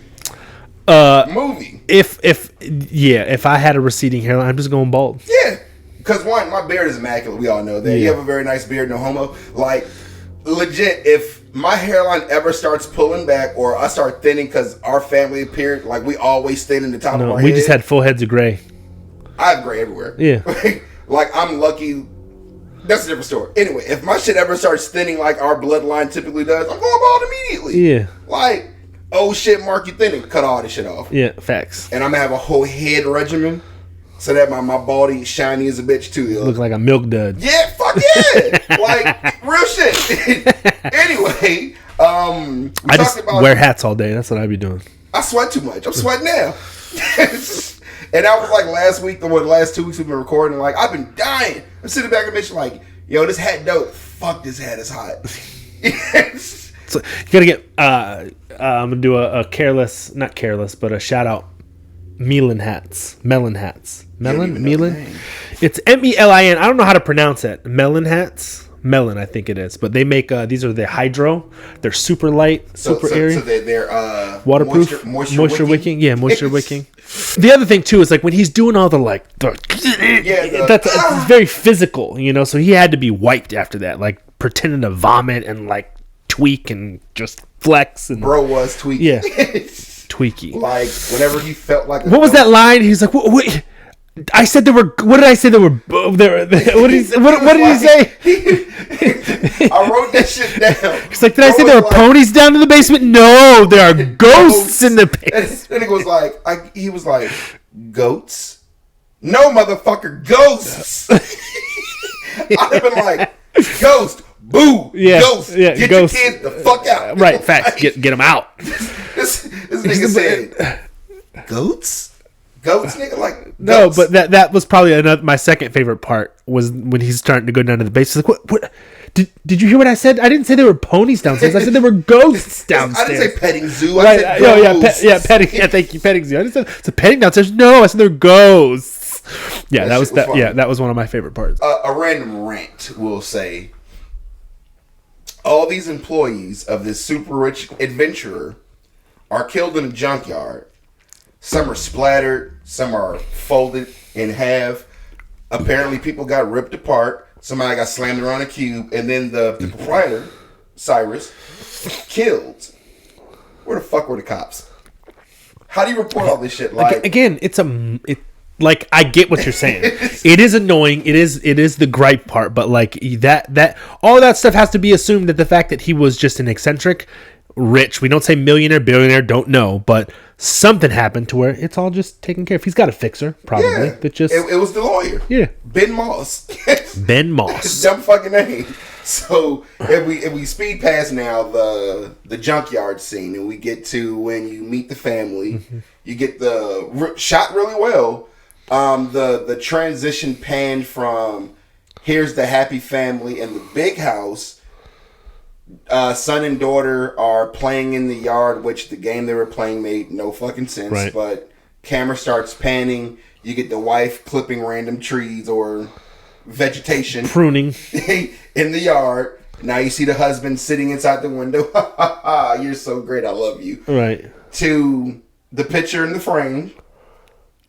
Anyway, movie. If I had a receding hairline, I'm just going bald. Yeah, because one, my beard is immaculate. We all know that. You have a very nice beard, no homo. Like legit, if my hairline ever starts pulling back or I start thinning because our family appeared like we always thin in the top of our head. We just had full heads of gray. I have gray everywhere. Yeah. Like I'm lucky. That's a different story. Anyway, if my shit ever starts thinning like our bloodline typically does, I'm going bald immediately. Yeah. Like, oh shit, Mark, you thinning. Cut all this shit off. Yeah, facts. And I'm going to have a whole head regimen so that my body shiny as a bitch too. Yo. Look like a milk dud. Yeah, fuck yeah. Like, real shit. Anyway, I just wear hats all day. That's what I be doing. I sweat too much. I'm sweating now. And that was like last week, the last 2 weeks we've been recording. Like, I've been dying. I'm sitting back and bitch like, yo, this hat dope. Fuck, this hat is hot. So you gotta get. I'm gonna do a careless, not careless, but a shout out. Melon hats. Melon. It's MELIN. I don't know how to pronounce it. Melon hats. Melon, I think it is. But they make these are the hydro. They're super light, super airy. So they're waterproof, moisture wicking. Yeah, moisture wicking. The other thing too is like when he's doing all it's very physical, So he had to be wiped after that, like pretending to vomit and like tweak and just flex. And bro was tweaking. Yeah, tweaky. Like whenever he felt like. What was that line? He's like, "Wait." I said there were. What did I say there were? What did he say? I wrote that shit down. He's like, did I say there were ponies down in the basement? No, there are ghosts in the basement. And he was like, he was like, goats? No, motherfucker, ghosts. I'd have been like, ghost, boo, ghost. Yeah, get ghost. your kids the fuck out. Right, facts. Get them out. This this nigga said, goats? Goats, nigga, like No, goats. but that was probably my second favorite part was when he's starting to go down to the base. He's like, what? Did you hear what I said? I didn't say there were ponies downstairs. I said there were ghosts downstairs. I didn't say petting zoo. I Right, said ghosts. petting. Yeah, thank you, petting zoo. I didn't say it's a petting downstairs. No, I said they're ghosts. Yeah, that was funny. Yeah, that was one of my favorite parts. A random rant will say, all these employees of this super rich adventurer are killed in a junkyard. Some are splattered. Some are folded in half. Apparently, people got ripped apart. Somebody got slammed around a cube. And then the proprietor, Cyrus, killed. Where the fuck were the cops? How do you report all this shit? Like, Again, like I get what you're saying. It is annoying. It is the gripe part, but like that all that stuff has to be assumed that the fact that he was just an eccentric, rich. We don't say millionaire, billionaire. Don't know, but something happened to where it's all just taken care of. He's got a fixer, probably. yeah, That just it was the lawyer. Yeah. Ben Moss. Ben Moss. Dumb fucking name. So if we speed past now the junkyard scene and we get to when you meet the family, you get the shot really well. The transition panned from here's the happy family and the big house. Son and daughter are playing in the yard, which the game they were playing made no fucking sense. Right. But camera starts panning. You get the wife clipping random trees or vegetation, Pruning. in the yard. Now you see the husband sitting inside the window. You're so great. I love you. Right. To the picture in the frame.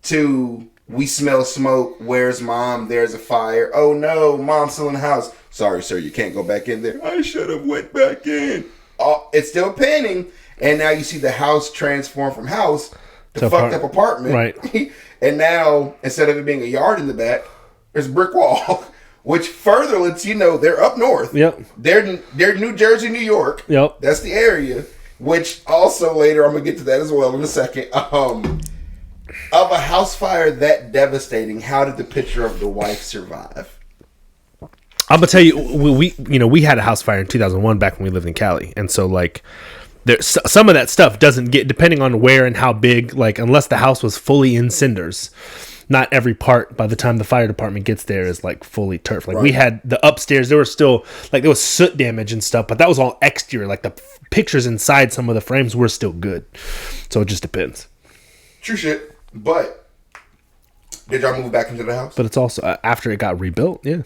To we smell smoke. Where's mom? There's a fire. Oh no, mom's still in the house. Sorry, sir, you can't go back in there. I should have went back in. Oh, it's still panning. And now you see the house transform from house to fucked up apartment. Right. And now, instead of it being a yard in the back, there's a brick wall. Which further lets you know they're up north. Yep. They're New Jersey, New York. Yep. That's the area. Which also later, I'm going to get to that as well in a second. Of a house fire that devastating, how did the picture of the wife survive? I'm gonna tell you, we had a house fire in 2001 back when we lived in Cali, and so like, there's some of that stuff doesn't get, depending on where and how big, like unless the house was fully in cinders, not every part by the time the fire department gets there is like fully turf. Like we had the upstairs, there was still like there was soot damage and stuff, but that was all exterior. Like the pictures inside some of the frames were still good, so it just depends. True shit. But did y'all move back into the house? But it's also after it got rebuilt, yeah.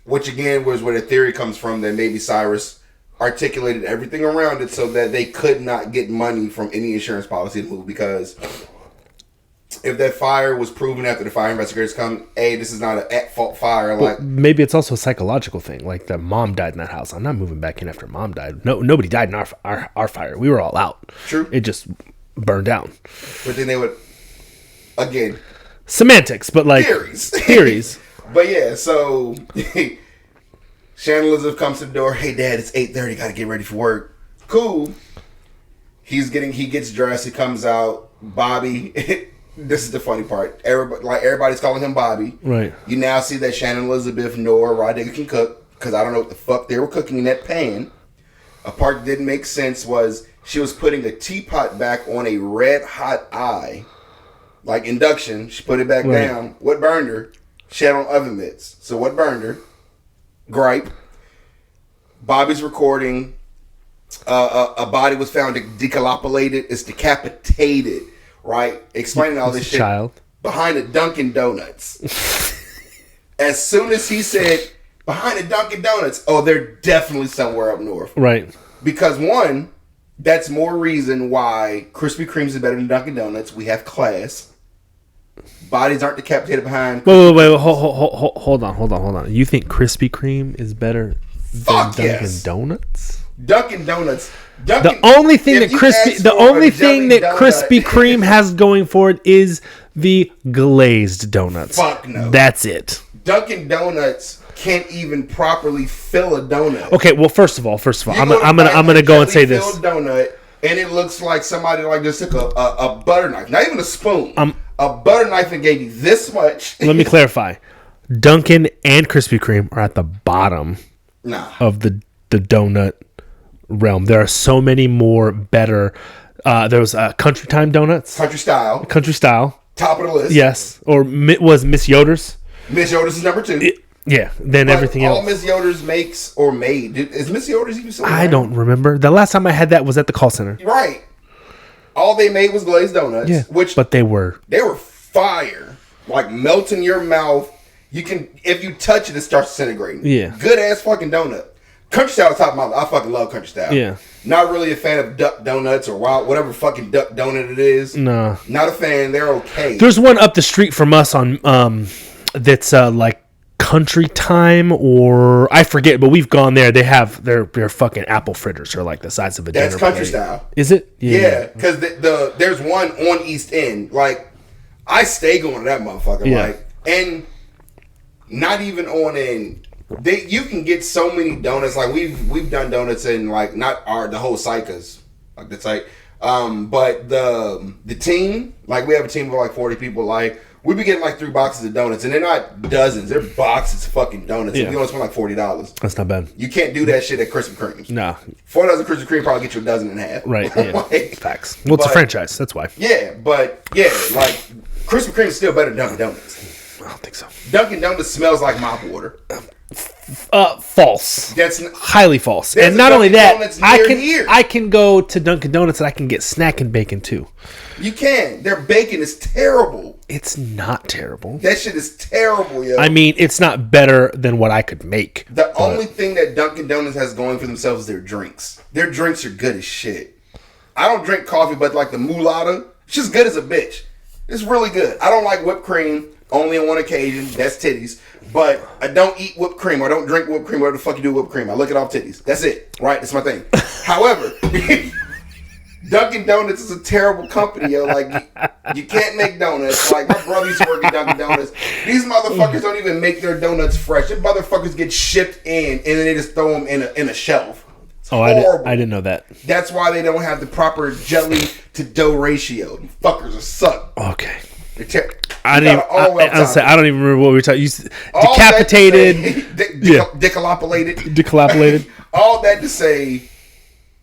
Which again was where the theory comes from that maybe Cyrus articulated everything around it so that they could not get money from any insurance policy to move, because if that fire was proven after the fire investigators come, this is not an at-fault fire. Like maybe it's also a psychological thing. Like the mom died in that house. I'm not moving back in after mom died. No, nobody died in our fire. We were all out. True. It just burned down. But then they would, again, semantics, but like theories. But yeah, so Shannon Elizabeth comes to the door. Hey, Dad, it's 8:30. Got to get ready for work. Cool. He gets dressed. He comes out. Bobby. This is the funny part. Everybody's calling him Bobby. Right. You now see that Shannon Elizabeth nor Rah Digga can cook, because I don't know what the fuck they were cooking in that pan. A part that didn't make sense was she was putting a teapot back on a red hot eye, like induction. She put it back down. What burned her? She had on oven mitts. So what burned her? Gripe. Bobby's recording. A body was found decapitated. It's decapitated, right? Explaining all this shit. Child. Behind a Dunkin' Donuts. As soon as he said, behind a Dunkin' Donuts, they're definitely somewhere up north. Right. Because one, that's more reason why Krispy Kreme's is better than Dunkin' Donuts. We have class. Bodies aren't decapitated behind. Wait, hold on. You think Krispy Kreme is better than Dunkin' Donuts? Dunkin' Donuts. The only thing that Krispy Kreme has going for it is the glazed donuts. Fuck no. That's it. Dunkin' Donuts can't even properly fill a donut. Okay, well, first of all, I'm gonna go and say this. Donut, and it looks like somebody just took a butter knife, not even a spoon, a butter knife, and gave you this much. Let me clarify: Dunkin' and Krispy Kreme are at the bottom of the donut realm. There are so many more better. There was Country Time Donuts. Country style. Country style. Top of the list. Yes. Or was Miss Yoder's. Miss Yoder's is number 2. Yeah. Then but everything all else. Miss Yoder's makes or made. Is Miss Yoder's even still around? I don't remember. The last time I had that was at the call center. Right. All they made was glazed donuts. Yeah. But they were fire. Like melt in your mouth. You can, if you touch it, it starts disintegrating. Yeah. Good ass fucking donut. Country style is top of my list. I fucking love country style. Yeah. Not really a fan of duck donuts or wild, whatever fucking duck donut it is. No. Not a fan. They're okay. There's one up the street from us on that's like Country Time, or I forget, but we've gone there. They have their fucking apple fritters are like the size of a dinner That's country plate. style. Is it? Yeah, because there's one on East End. Like, I stay going to that motherfucker. Yeah. Like, and not even on in. You can get so many donuts. Like we've done donuts in like not the whole Psychas, like the site, but the team, like we have a team of like 40 people. Like we be getting like 3 boxes of donuts, and they're not dozens. They're boxes of fucking donuts. Yeah. And we only spend like $40. That's not bad. You can't do that shit at Krispy Kreme. No. $4 Krispy Kreme probably get you a dozen and a half. Right. Yeah. Like, Facts. Well, it's a franchise. That's why. yeah, but yeah, like Krispy Kreme is still better than Dunkin' Donuts. I don't think so. Dunkin' Donuts smells like mop water. False. That's Highly false. There's And a not only Dunkin' that, Donuts near here. I can go to Dunkin' Donuts and I can get snack and bacon too. You can. Their bacon is terrible. It's not terrible. That shit is terrible, yo. I mean, it's not better than what I could make. The only thing that Dunkin' Donuts has going for themselves is their drinks. Their drinks are good as shit. I don't drink coffee, but like the mulata, it's just good as a bitch. It's really good. I don't like whipped cream, only on one occasion. That's titties. But I don't eat whipped cream. I don't drink whipped cream. Whatever the fuck you do with whipped cream. I lick it off titties. That's it. Right? That's my thing. However, Dunkin' Donuts is a terrible company, yo. Like, you can't make donuts. Like, my brother used to work at Dunkin' Donuts. These motherfuckers don't even make their donuts fresh. These motherfuckers get shipped in, and then they just throw them in a shelf. It's horrible. I didn't know that. That's why they don't have the proper jelly to dough ratio. You fuckers are suck. Okay. I don't even remember what we were talking. All Decapitated. Decapolated. Decapolated. All that to say,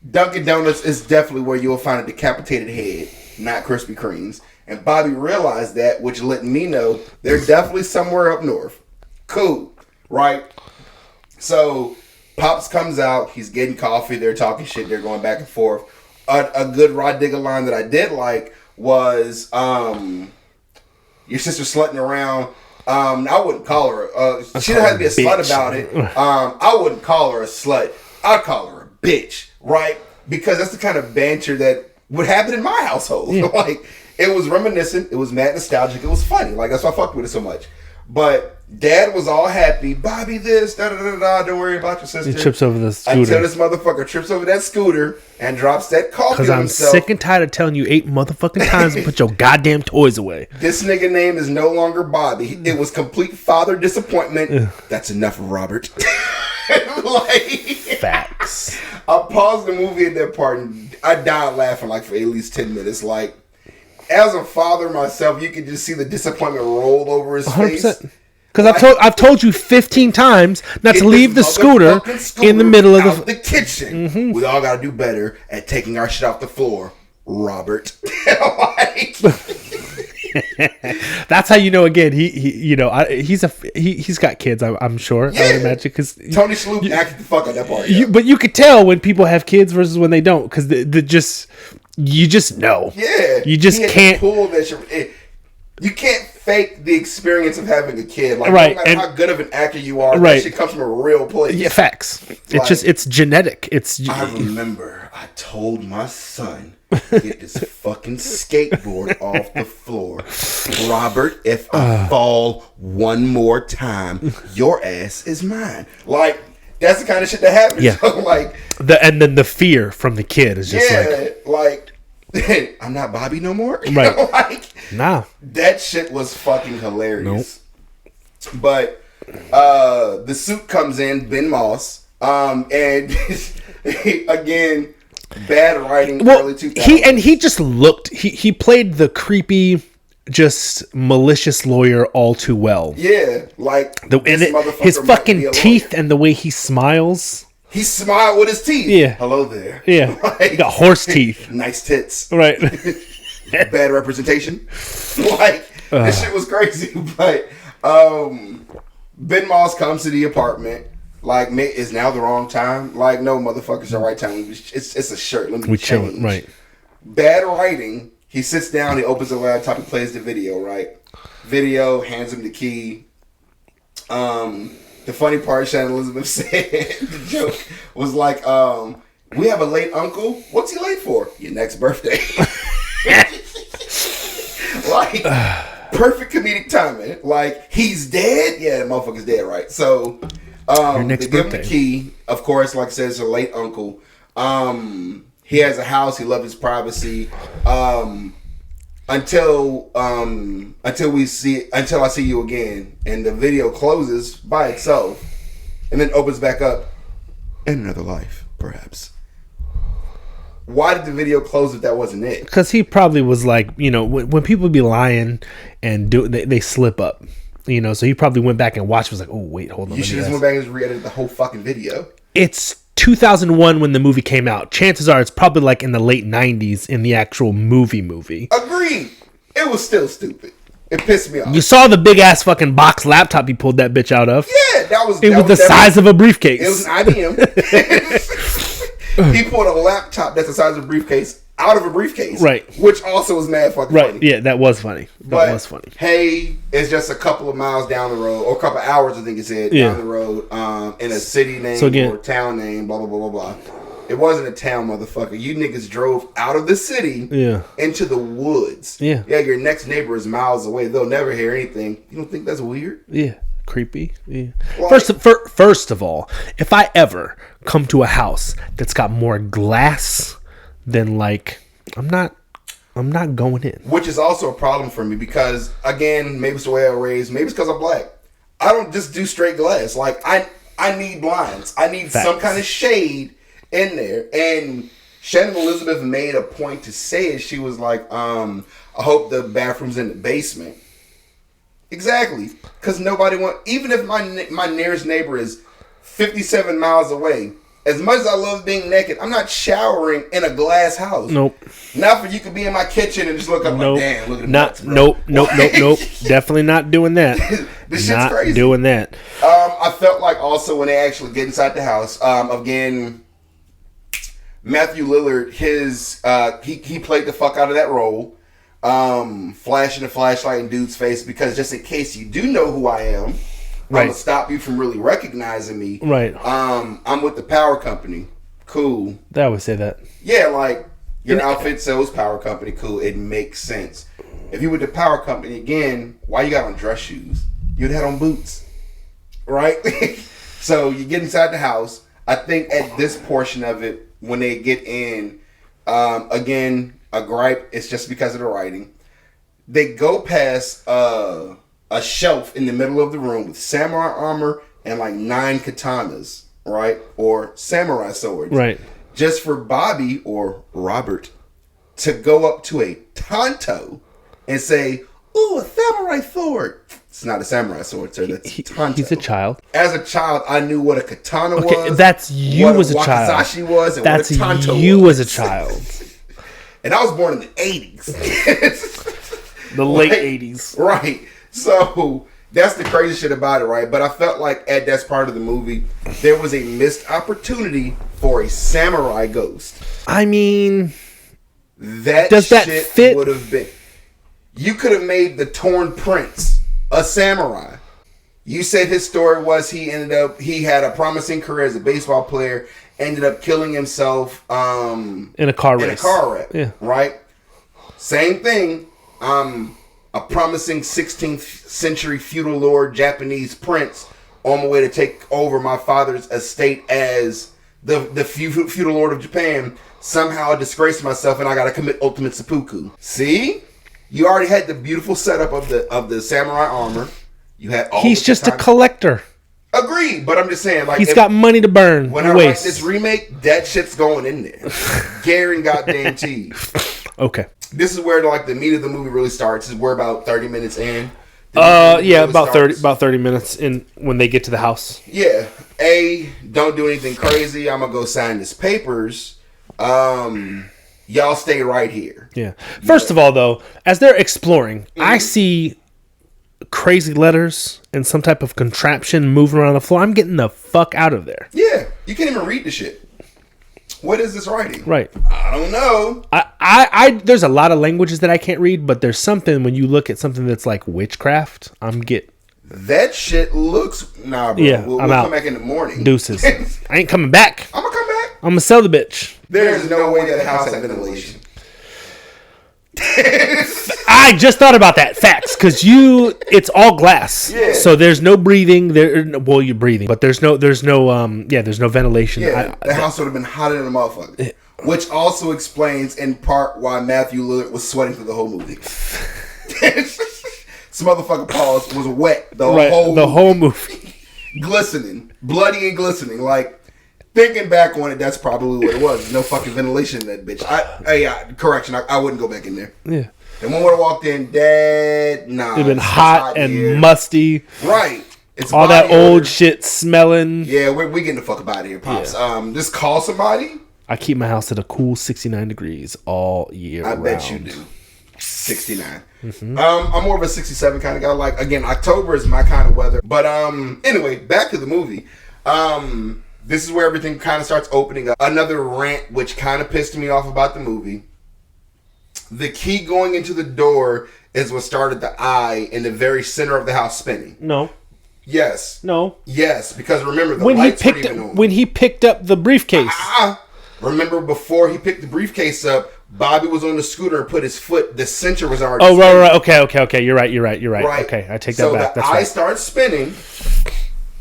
Dunkin' Donuts is definitely where you'll find a decapitated head, not Krispy Kremes. And Bobby realized that, which let me know they're definitely somewhere up north. Cool. Right? So, Pops comes out. He's getting coffee. They're talking shit. They're going back and forth. A good Rah Digga line that I did like was, your sister slutting around. I wouldn't call her. She doesn't have to be a slut about it. I wouldn't call her a slut. I'd call her a bitch, right? Because that's the kind of banter that would happen in my household. Yeah. Like, it was reminiscent. It was mad nostalgic. It was funny. Like, that's why I fucked with it so much. But Dad was all happy. Bobby this, da-da-da-da, don't worry about your sister. He trips over the scooter. Until this motherfucker trips over that scooter and drops that coffee Because on I'm himself. sick and tired of telling you 8 motherfucking times to put your goddamn toys away. This nigga name is no longer Bobby. It was complete father disappointment. That's enough, Robert. Like, Facts. I paused the movie at that part and I died laughing like for at least 10 minutes. Like, as a father myself, you could just see the disappointment roll over his 100%. face. Because I've told you 15 times not to leave the scooter in the middle of the kitchen. Mm-hmm. We all got to do better at taking our shit off the floor, Robert. Like, that's how you know. Again, he's got kids. I'm sure. Yeah. I would imagine because Tony Shaloub acted the fuck out that part. Yeah. But you could tell when people have kids versus when they don't because you just know. Yeah, you just can't pull that shit. You can't fake the experience of having a kid. Like, right. No matter how good of an actor you are, right. That shit comes from a real place. Yeah, facts. Like, it's genetic. I remember I told my son, get this fucking skateboard off the floor. Robert, if I fall one more time, your ass is mine. Like, that's the kind of shit that happens. Yeah. So, like, and then the fear from the kid is just like I'm not Bobby no more. Right. Like, nah. That shit was fucking hilarious. Nope. But the suit comes in, Ben Moss, and again, bad writing. Well, early 2000s. he just looked. He played the creepy, just malicious lawyer all too well. Yeah, like his fucking teeth and the way he smiles. He smiled with his teeth. Yeah. Hello there. Yeah. Like, He got horse teeth. nice tits. Right. Bad representation. Like, this shit was crazy. But Ben Moss comes to the apartment. Like, is now the wrong time? Like, no, motherfuckers, the right time. It's a shirt. Let me change. Chilling. Right. Bad writing. He sits down. He opens the laptop. He plays the video. Right. Video. Hands him the key. The funny part, Shannon Elizabeth said, the joke was like, we have a late uncle. What's he late for? Your next birthday. Like, perfect comedic timing. Like, he's dead? Yeah, the motherfucker's dead, right? So, they give him the key. Of course, like I said, it's a late uncle. He has a house. He loves his privacy. Until I see you again, and the video closes by itself, and then opens back up in another life, perhaps. Why did the video close if that wasn't it? Because he probably was like, when people be lying and they slip up, so he probably went back and watched. Was like, oh wait, hold on. You should just went back and just re-edited the whole fucking video. It's 2001 when the movie came out. Chances are it's probably like in the late 90s in the actual movie. Agreed. It was still stupid. It pissed me off. You saw the big ass fucking box laptop he pulled that bitch out of. Yeah, that was the size of a briefcase. It was an IBM. He pulled a laptop that's the size of a briefcase out of a briefcase. Right. Which also was mad fucking funny. Yeah, that was funny. That was funny. Hey, it's just a couple of miles down the road, or a couple of hours, I think it said, down the road, in a city name or town name, blah, blah, blah, blah, blah. It wasn't a town, motherfucker. You niggas drove out of the city into the woods. Yeah, your next neighbor is miles away. They'll never hear anything. You don't think that's weird? Yeah. Creepy. Yeah. First of all, if I ever come to a house that's got more glass than like, I'm not going in. Which is also a problem for me because, again, maybe it's the way I was raised. Maybe it's because I'm black. I don't just do straight glass. Like, I need blinds. I need some kind of shade in there. And Shannon Elizabeth made a point to say it. She was like, I hope the bathroom's in the basement. Exactly. Because nobody even if my nearest neighbor is 57 miles away, as much as I love being naked, I'm not showering in a glass house. Nope. Not for you could be in my kitchen and just look up like, damn, look at the nuts, bro. Nope. Definitely not doing that. This shit's crazy. Not doing that. I felt like also when they actually get inside the house, again, Matthew Lillard, he played the fuck out of that role. Flashing the flashlight in dude's face because just in case you do know who I am, I'm gonna stop you from really recognizing me. Right. I'm with the power company. Cool. They always say that. Yeah, like your outfit sells power company. Cool. It makes sense. If you with the power company again, why you got on dress shoes? You'd had on boots, right? So you get inside the house. I think at this portion of it, when they get in, again. A gripe, it's just because of the writing. They go past a shelf in the middle of the room with samurai armor and like 9 katanas, right? Or samurai swords. Right. Just for Bobby or Robert to go up to a tanto and say, ooh, a samurai sword. It's not a samurai sword, sir. That's tanto. He's a child. As a child, I knew what a katana was. That's you as a child. What a wakizashi was and that's what a tanto you was. As a child. And I was born in the 80s. The late 80s. Right. So that's the crazy shit about it, right? But I felt like at that part of the movie, there was a missed opportunity for a samurai ghost. I mean, does that fit? Would have been. You could have made the Torn Prince a samurai. You said his story was he had a promising career as a baseball player, ended up killing himself in a car race. Yeah. Right? Same thing. A promising 16th century feudal lord Japanese prince on my way to take over my father's estate as the feudal lord of Japan. Somehow I disgraced myself and I got to commit ultimate seppuku. See? You already had the beautiful setup of the samurai armor. You had all. He's just a collector. Agreed, but I'm just saying, like, he's got money to burn. When I write this remake, that shit's going in there. Guaranteed goddamn cheese. Okay. This is where like the meat of the movie really starts. Is we're about 30 minutes in. Yeah, about 30 minutes in when they get to the house. Yeah. Don't do anything crazy. I'm gonna go sign this papers. Y'all stay right here. Yeah. First of all, though, as they're exploring, I see crazy letters and some type of contraption moving around the floor. I'm getting the fuck out of there. Yeah. You can't even read the shit. What is this writing? Right. I don't know. I there's a lot of languages that I can't read, but there's something when you look at something that's like witchcraft, that shit looks... Nah, bro. Yeah, We'll I'm out. come back in the morning. Deuces. I ain't coming back. I'm gonna come back. I'm gonna sell the bitch. There's no way that house had ventilation. I just thought about that. Facts, because it's all glass. Yeah. So there's no breathing. Well, you're breathing, but there's no ventilation. Yeah, the house would have been hotter than a motherfucker. Which also explains in part why Matthew Lillard was sweating through the whole movie. This motherfucker paws was wet the whole movie. Glistening, bloody and glistening. Like, thinking back on it, that's probably what it was. No fucking ventilation in that bitch. Correction, I wouldn't go back in there. Yeah. And one would have walked in dead. Nah. It'd been hot and musty. Right. It's all that old shit smelling. Yeah, we're getting the fuck up out of here, Pops. Yeah. Just call somebody. I keep my house at a cool 69 degrees all year round. I bet you do. 69. Mm-hmm. I'm more of a 67 kind of guy. Like, again, October is my kind of weather. But anyway, back to the movie. This is where everything kind of starts opening up. Another rant which kind of pissed me off about the movie. The key going into the door is what started the eye in the very center of the house spinning. No. Yes. No. Yes, because remember the lights weren't even on. When he picked up the briefcase. Remember before he picked the briefcase up, Bobby was on the scooter and put his foot. The center was already. Oh, spinning. right. Okay. You're right. Okay, I take that back. So the eye starts spinning.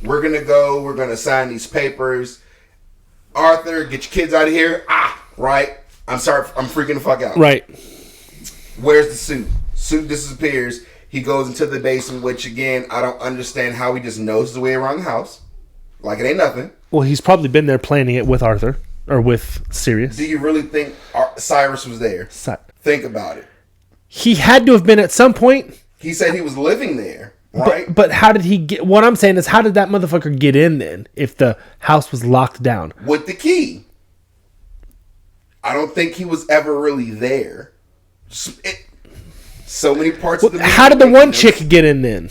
We're gonna go. We're gonna sign these papers. Arthur, get your kids out of here. Right. I'm sorry. I'm freaking the fuck out. Right. Where's the suit? Suit disappears. He goes into the basement, which again, I don't understand how he just knows his way around the house. Like it ain't nothing. Well, he's probably been there planning it with Arthur. Or with Sirius. Do you really think Cyrus was there? Think about it. He had to have been at some point. He said he was living there, right? But how did he get... What I'm saying is, how did that motherfucker get in then if the house was locked down? With the key. I don't think he was ever really there. So many parts of the movie. How did the one chick get in then?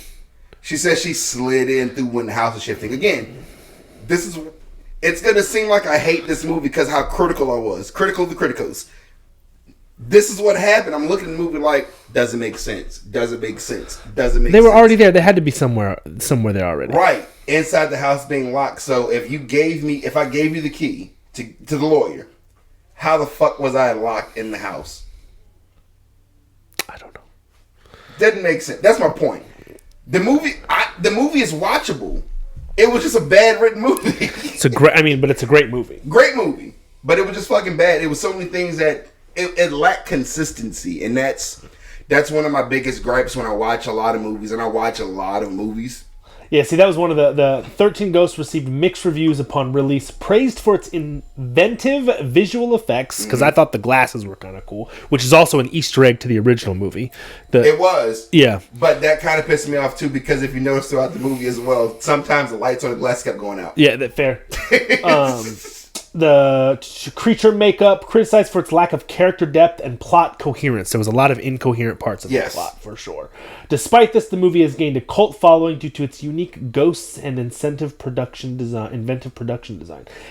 She said she slid in through when the house was shifting. Again, this is... It's going to seem like I hate this movie because how critical I was. Critical of the criticals. This is what happened. I'm looking at the movie like, doesn't make sense. Doesn't make sense. Doesn't make sense. They were already there. They had to be somewhere there already. Right. Inside the house being locked. So if I gave you the key to the lawyer, how the fuck was I locked in the house? I don't know. Doesn't make sense. That's my point. The movie is watchable. It was just a bad written movie. But it's a great movie. Great movie. But it was just fucking bad. It was so many things that it lacked consistency. And that's one of my biggest gripes when I watch a lot of movies. And I watch a lot of movies. Yeah, see, that was one of the 13 Ghosts received mixed reviews upon release, praised for its inventive visual effects, because I thought the glasses were kind of cool, which is also an Easter egg to the original movie. It was. Yeah. But that kind of pissed me off, too, because if you notice throughout the movie as well, sometimes the lights on the glass kept going out. Yeah, fair. The creature makeup criticized for its lack of character depth and plot coherence. There was a lot of incoherent parts of the plot, for sure. Despite this, the movie has gained a cult following due to its unique ghosts and inventive production design.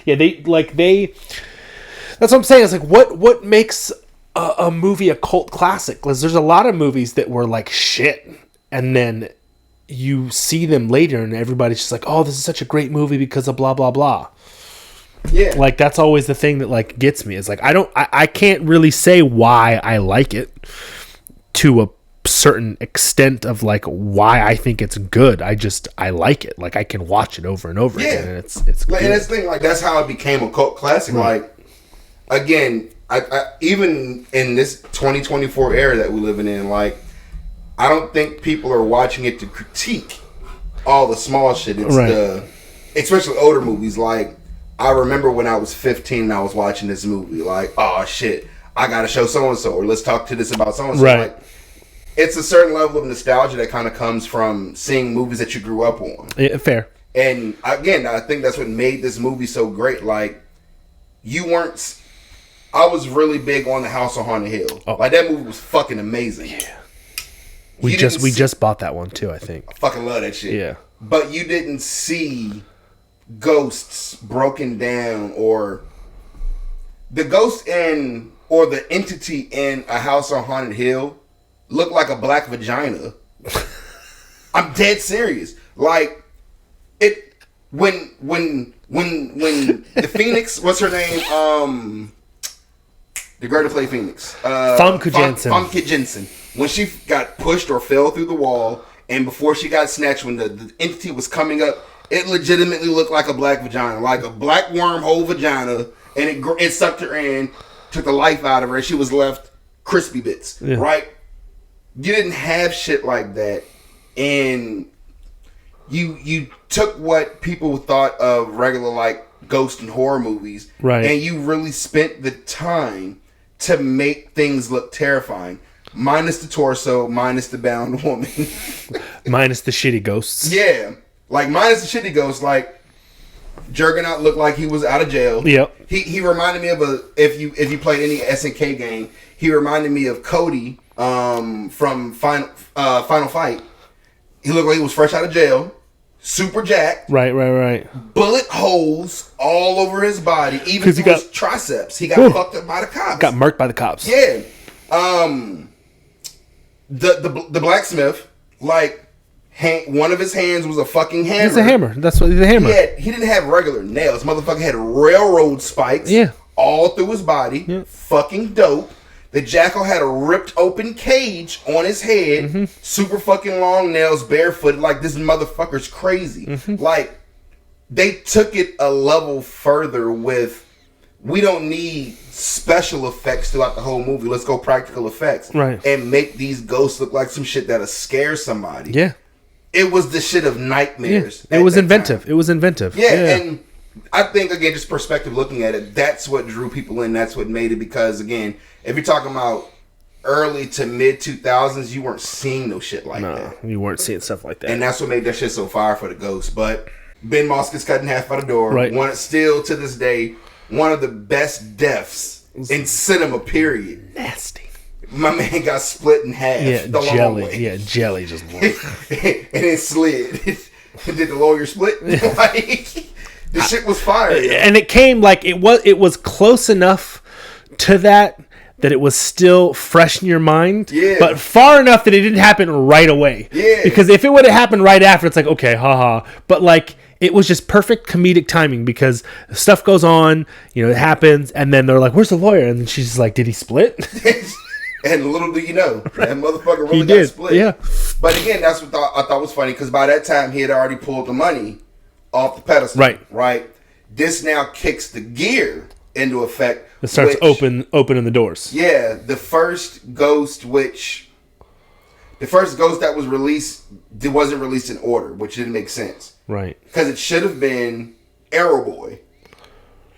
Yeah, that's what I'm saying. It's like, what makes a movie a cult classic? Because there's a lot of movies that were like shit, and then you see them later, and everybody's just like, "Oh, this is such a great movie because of blah blah blah." Yeah, like that's always the thing that like gets me. It's like I can't really say why I like it to a certain extent of like why I think it's good. I like it. Like I can watch it over and over again, and it's good. And that's the thing. Like that's how it became a cult classic. Right. Like again, I even in this 2024 era that we're living in, like I don't think people are watching it to critique all the small shit. It's especially older movies like. I remember when I was 15 and I was watching this movie, like, oh shit, I gotta show so and so, or let's talk to this about so and so. Right. Like, it's a certain level of nostalgia that kind of comes from seeing movies that you grew up on. Yeah, fair. And again, I think that's what made this movie so great. Like, you weren't. I was really big on the House on Haunted Hill. Oh. Like, that movie was fucking amazing. Yeah. We just bought that one too, I think. I fucking love that shit. Yeah. But you didn't see ghosts broken down, or the ghost in, or the entity in a House on Haunted Hill looked like a black vagina. I'm dead serious. Like, it when the Phoenix, what's her name? The girl to play Phoenix. Famke Janssen. Famke Janssen. When she got pushed or fell through the wall, and before she got snatched, when the entity was coming up, it legitimately looked like a black vagina, like a black wormhole vagina, and it sucked her in, took the life out of her, and she was left crispy bits. Yeah. Right? You didn't have shit like that, and you took what people thought of regular, like, ghost and horror movies, right, and you really spent the time to make things look terrifying. Minus the torso, minus the bound woman. Minus the shitty ghosts. Yeah. Like, minus the shitty ghosts, like, Juggernaut looked like he was out of jail. Yep. He reminded me of if you played any SNK game, he reminded me of Cody from Final Fight. He looked like he was fresh out of jail. Super jacked. Right. Bullet holes all over his body, even through his triceps. He got fucked up by the cops. Got murked by the cops. Yeah. The blacksmith, like, one of his hands was a fucking hammer. It's a hammer. That's what the hammer. He didn't have regular nails. Motherfucker had railroad spikes. Yeah. All through his body. Yeah. Fucking dope. The jackal had a ripped open cage on his head. Mm-hmm. Super fucking long nails, barefooted. Like, this motherfucker's crazy. Mm-hmm. Like, they took it a level further with, we don't need special effects throughout the whole movie. Let's go practical effects. Right. And make these ghosts look like some shit that'll scare somebody. Yeah. It was the shit of nightmares. Yeah. It was inventive. Time. It was inventive. Yeah, and I think, again, just perspective looking at it, that's what drew people in. That's what made it, because, again, if you're talking about early to mid 2000s, you weren't seeing no shit like that. You weren't seeing stuff like that. And that's what made that shit so fire for the ghost. But Ben Moss gets cut in half by the door. Right. Still to this day, one of the best deaths in cinema, period. Nasty. My man got split in half. Yeah, the jelly. Long way. Yeah, jelly just and it slid. Did the lawyer split? Like, the shit was fire. And it came like it was close enough to that it was still fresh in your mind. Yeah. But far enough that it didn't happen right away. Yeah. Because if it would have happened right after, it's like, okay, haha. But like, it was just perfect comedic timing, because stuff goes on, it happens, and then they're like, where's the lawyer? And she's just like, did he split? And little do you know, that motherfucker really got split. Yeah. But again, that's what I thought was funny, because by that time he had already pulled the money off the pedestal. Right. This now kicks the gear into effect. It starts opening the doors. Yeah. The first ghost that was released, it wasn't released in order, which didn't make sense. Right. Because it should have been Arrow Boy.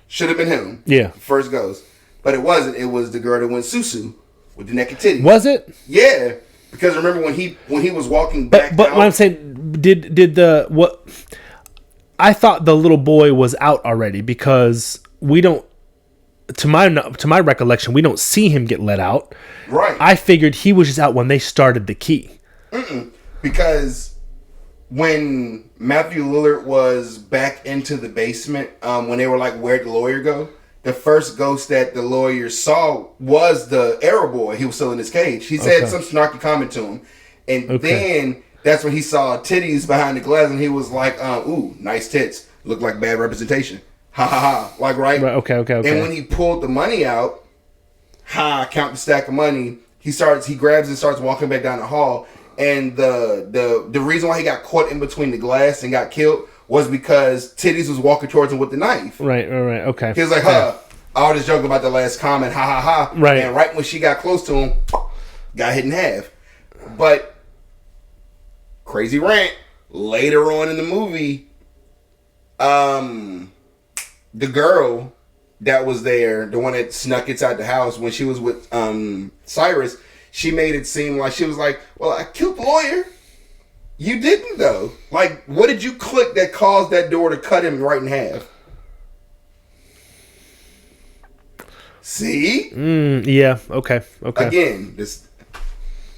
Should have been him. Yeah. First ghost. But it wasn't. It was the girl that went Susu with the naked titty. Was it? Yeah. Because remember when he was walking back But what I'm saying, I thought the little boy was out already, because we don't, to my recollection, we don't see him get let out. Right. I figured he was just out when they started the key. Because when Matthew Lillard was back into the basement, when they were like, where'd the lawyer go? The first ghost that the lawyer saw was the Arrow Boy. He was still in his cage. He said some snarky comment to him. And then that's when he saw titties behind the glass, and he was like, ooh, nice tits. Look like bad representation. Ha ha ha. Like, right? Okay. And when he pulled the money out, count the stack of money, he grabs and starts walking back down the hall. And the reason why he got caught in between the glass and got killed was because Titties was walking towards him with the knife. Right, okay. He was like, I was just joking about the last comment, ha ha ha. Right. And right when she got close to him, got hit in half. But, crazy rant, later on in the movie, the girl that was there, the one that snuck inside the house when she was with Cyrus, she made it seem like she was like, well, I killed the lawyer. You didn't, though. Like, what did you click that caused that door to cut him right in half? See? Yeah. Okay. Again,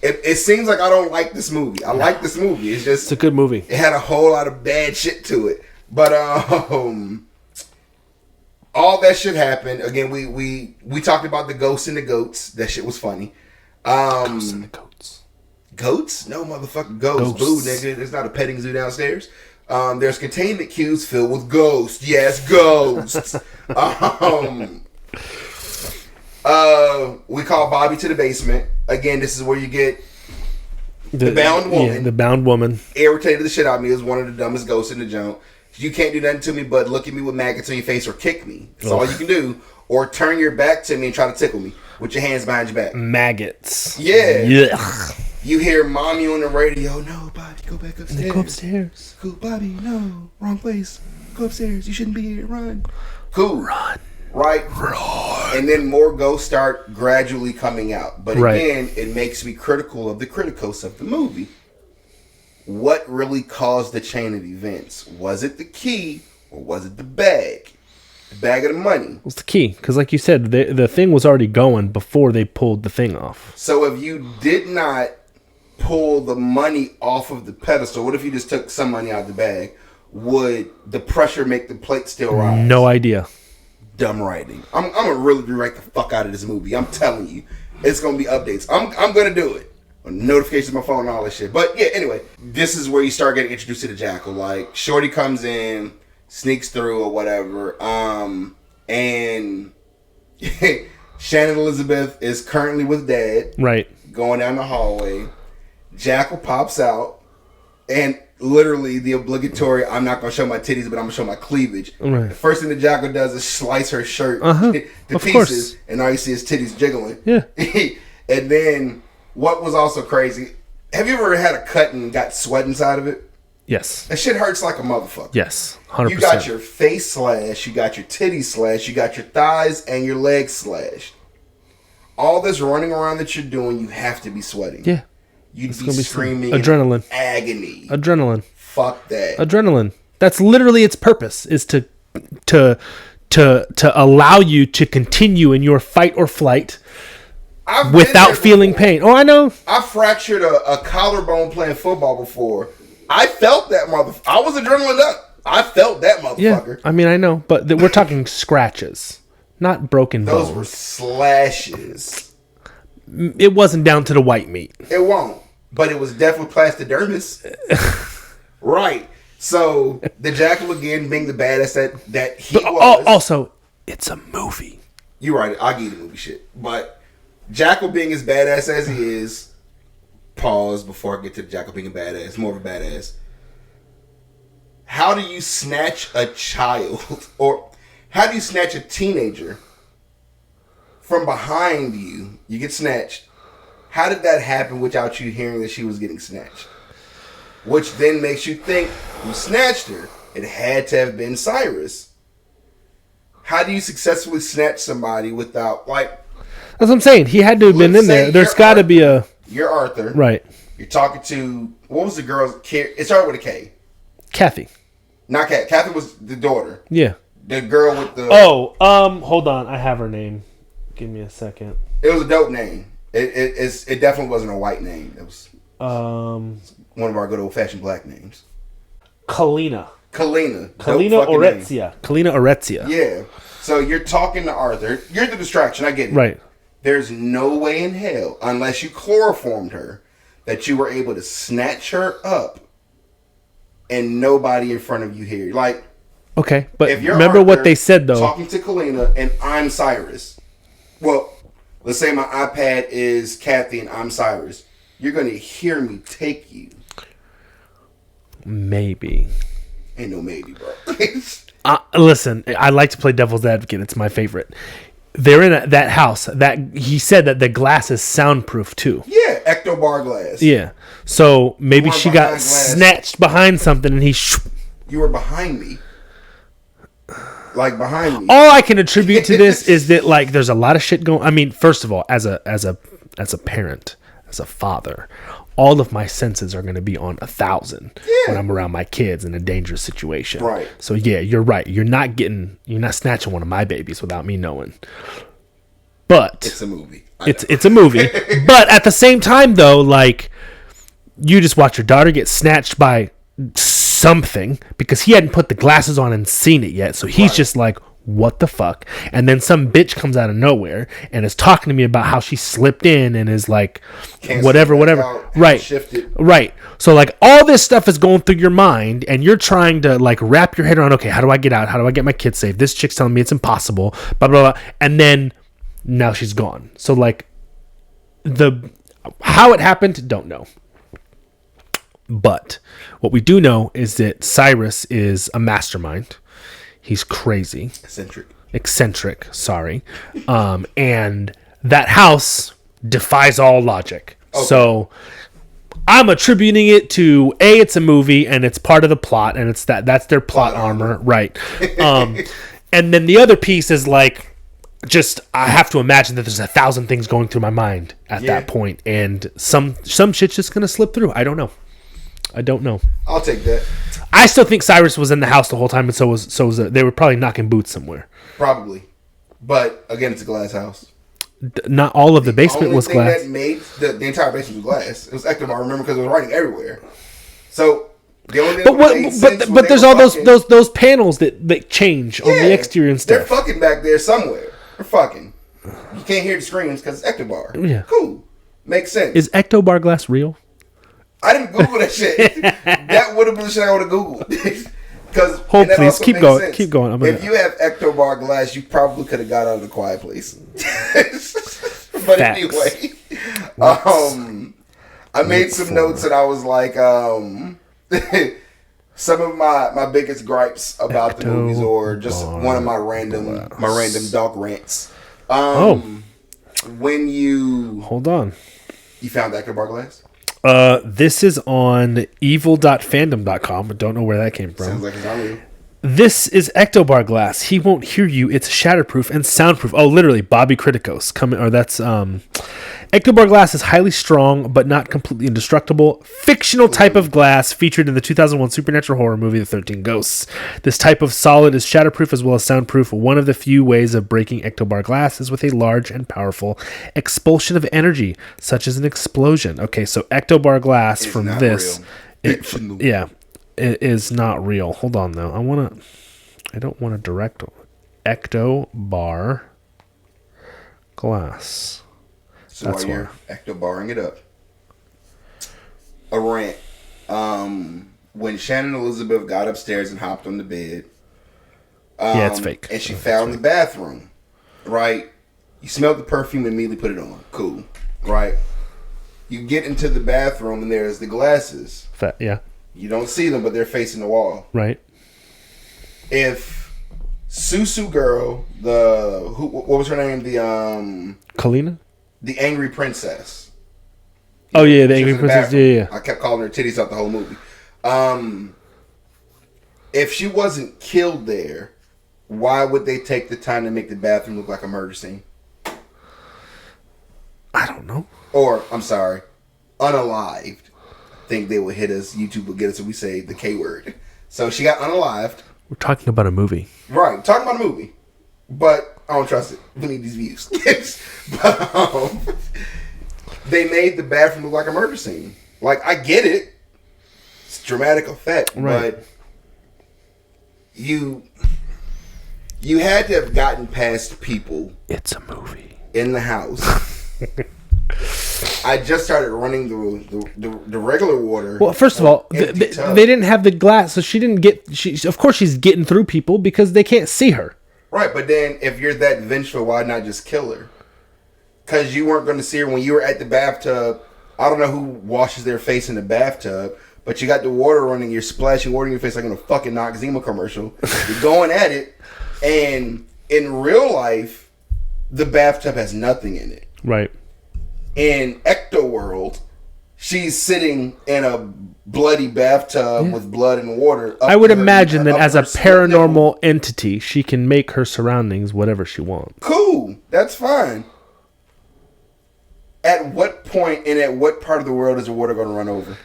it seems like I don't like this movie. I like this movie. It's a good movie. It had a whole lot of bad shit to it. But all that shit happened. Again, we talked about the ghosts and the goats. That shit was funny. Ghosts and the goats. Goats? No, motherfucking ghosts. Boo, nigga. There's not a petting zoo downstairs. There's containment queues filled with ghosts. Yes, ghosts. We call Bobby to the basement. Again, this is where you get the bound woman. Yeah, the bound woman. Irritated the shit out of me. It was one of the dumbest ghosts in the junk. You can't do nothing to me but look at me with maggots on your face or kick me. That's all you can do. Or turn your back to me and try to tickle me with your hands behind your back. Maggots. Yeah. You hear mommy on the radio. No, Bobby, go back upstairs. Go upstairs. Cool, Bobby, no. Wrong place. Go upstairs. You shouldn't be here. Run. Cool. Run. Right? Run. And then more ghosts start gradually coming out. But again, it makes me critical of the criticos of the movie. What really caused the chain of events? Was it the key or was it the bag? The bag of the money. It was the key. Because like you said, the thing was already going before they pulled the thing off. So if you did not pull the money off of the pedestal, what if you just took some money out of the bag? Would the pressure make the plate still rise? No idea. Dumb writing. I'm gonna really rewrite the fuck out of this movie. I'm telling you. It's gonna be updates. I'm gonna do it. Notifications on my phone and all that shit. But yeah, anyway, this is where you start getting introduced to the jackal. Like, Shorty comes in, sneaks through or whatever, and Shannon Elizabeth is currently with Dad. Right. Going down the hallway. Jackal pops out, and literally the obligatory, I'm not going to show my titties, but I'm going to show my cleavage. Right. The first thing the jackal does is slice her shirt to of pieces, course. and all you see is titties jiggling. Yeah. And then, what was also crazy, have you ever had a cut and got sweat inside of it? Yes. That shit hurts like a motherfucker. Yes. 100%. You got your face slashed, you got your titties slashed, you got your thighs and your legs slashed. All this running around that you're doing, you have to be sweating. Yeah. You'd be screaming adrenaline. Agony. Adrenaline. Fuck that. Adrenaline. That's literally its purpose, is to allow you to continue in your fight or flight without feeling pain. Oh, I know. I fractured a collarbone playing football before. I felt that motherfucker. I was adrenaline up. I felt that motherfucker. Yeah, I mean, I know, but we're talking scratches, not broken bones. Those were slashes. It wasn't down to the white meat. It won't, but it was definitely plastodermis. Right. So the jackal again being the badass that he was. Also, it's a movie. You're right. I'll give you the movie shit, but Jackal being as badass as he is. Pause before I get to the jackal being a badass. More of a badass. How do you snatch a child, or how do you snatch a teenager from behind you? You get snatched. How did that happen without you hearing that she was getting snatched? Which then makes you think who snatched her. It had to have been Cyrus. How do you successfully snatch somebody without, like... That's what I'm saying. He had to have been in there. There's got to be a... You're Arthur. Right. You're talking to... What was the girl's... It started with a K. Kathy. Not Kat. Kathy was the daughter. Yeah. The girl with the... hold on. I have her name. Give me a second. It was a dope name. It definitely wasn't a white name. It was one of our good old-fashioned black names. Kalina Oretzia. Kalina Oretzia. Yeah. So you're talking to Arthur. You're the distraction. I get it. Right. There's no way in hell, unless you chloroformed her, that you were able to snatch her up and nobody in front of you here. Like, okay, but if you're remember Arthur, what they said, though. Talking to Kalina and I'm Cyrus. Well, let's say my iPad is Kathy and I'm Cyrus. You're going to hear me take you. Maybe. Ain't no maybe, bro. Listen, I like to play devil's advocate. It's my favorite. They're in that house. That he said that the glass is soundproof too. Yeah, ectobar glass. Yeah. So maybe she got snatched behind something and he... You were behind me. Like behind me. All I can attribute to this is that like there's a lot of shit going... I mean, first of all, as a parent, as a father, all of my senses are going to be on 1,000 when I'm around my kids in a dangerous situation. Right. So yeah, you're right. You're not snatching one of my babies without me knowing. But It's a movie. It's a movie. But at the same time, though, like, you just watch your daughter get snatched by something because he hadn't put the glasses on and seen it yet. So he's just like, what the fuck? And then some bitch comes out of nowhere and is talking to me about how she slipped in and is like, whatever. Right. Shifted. Right. So, like, all this stuff is going through your mind and you're trying to, like, wrap your head around, okay, how do I get out? How do I get my kids safe? This chick's telling me it's impossible, blah, blah, blah. And then now she's gone. So, like, how it happened, don't know. But what we do know is that Cyrus is a mastermind. He's crazy. Eccentric, sorry. And that house defies all logic. Okay. So I'm attributing it to it's a movie and it's part of the plot and it's that's their plot armor. Right. And then the other piece is like, just, I have to imagine that there's 1,000 things going through my mind at that point, and some shit's just gonna slip through. I don't know. I'll take that. I still think Cyrus was in the house the whole time, and so was they were probably knocking boots somewhere. Probably, but again, it's a glass house. Not all of the basement was glass. That made the entire basement was glass. It was Ectomar, I remember, because it was writing everywhere. So the only thing but there's all those panels that change on the exterior and stuff. They're fucking back there somewhere. They're fucking. You can't hear the screams because it's Ectobar. Yeah, cool, makes sense. Is Ectobar glass real? I didn't Google that shit. That would have been the shit I would have Googled. Please keep going. Keep going. If you have Ectobar glass, you probably could have got out of the quiet place. But anyway, I made some notes and I was like, some of my biggest gripes about the movies, or just one of my random dog rants. When you hold on, you found Ectobar glass. This is on evil.fandom.com. I don't know where that came from. Sounds like it's on you. This is Ectobar glass. He won't hear you. It's shatterproof and soundproof. Oh, literally, Bobby Criticos coming. Or that's Ectobar glass is highly strong but not completely indestructible. Fictional type of glass featured in the 2001 supernatural horror movie The 13 Ghosts. This type of solid is shatterproof as well as soundproof. One of the few ways of breaking Ectobar glass is with a large and powerful expulsion of energy, such as an explosion. Okay, so Ectobar glass from this, it is not real. Hold on though. I don't want to direct Ectobar glass. So that's while you're Ectobarring it up, a rant. When Shannon Elizabeth got upstairs and hopped on the bed, it's fake. And she found the bathroom, right? You smelled the perfume and immediately put it on. Cool, right? You get into the bathroom and there's the glasses. Yeah. You don't see them, but they're facing the wall. Right. If Susu girl, what was her name? Kalina? The angry princess. Oh yeah, the angry princess. Yeah. I kept calling her titties out the whole movie. If she wasn't killed there, why would they take the time to make the bathroom look like a murder scene? I don't know. Or, I'm sorry, unalived. I think they would hit us. YouTube will get us if we say the K word. So she got unalived. We're talking about a movie. Right, talking about a movie. But I don't trust it. We need these views. But they made the bathroom look like a murder scene. Like, I get it. It's dramatic effect. Right. But you had to have gotten past people. It's a movie. In the house. I just started running the regular water. Well, first of all, they didn't have the glass, so she didn't get. Of course, she's getting through people because they can't see her. Right, but then if you're that vengeful, why not just kill her? Because you weren't going to see her when you were at the bathtub. I don't know who washes their face in the bathtub, but you got the water running. You're splashing water in your face like in a fucking Noxzema commercial. You're going at it, and in real life, the bathtub has nothing in it. Right. In Ecto World, she's sitting in a bloody bathtub with blood and water. I would imagine that as a paranormal entity, she can make her surroundings whatever she wants. Cool. That's fine. At what point and at what part of the world is the water going to run over?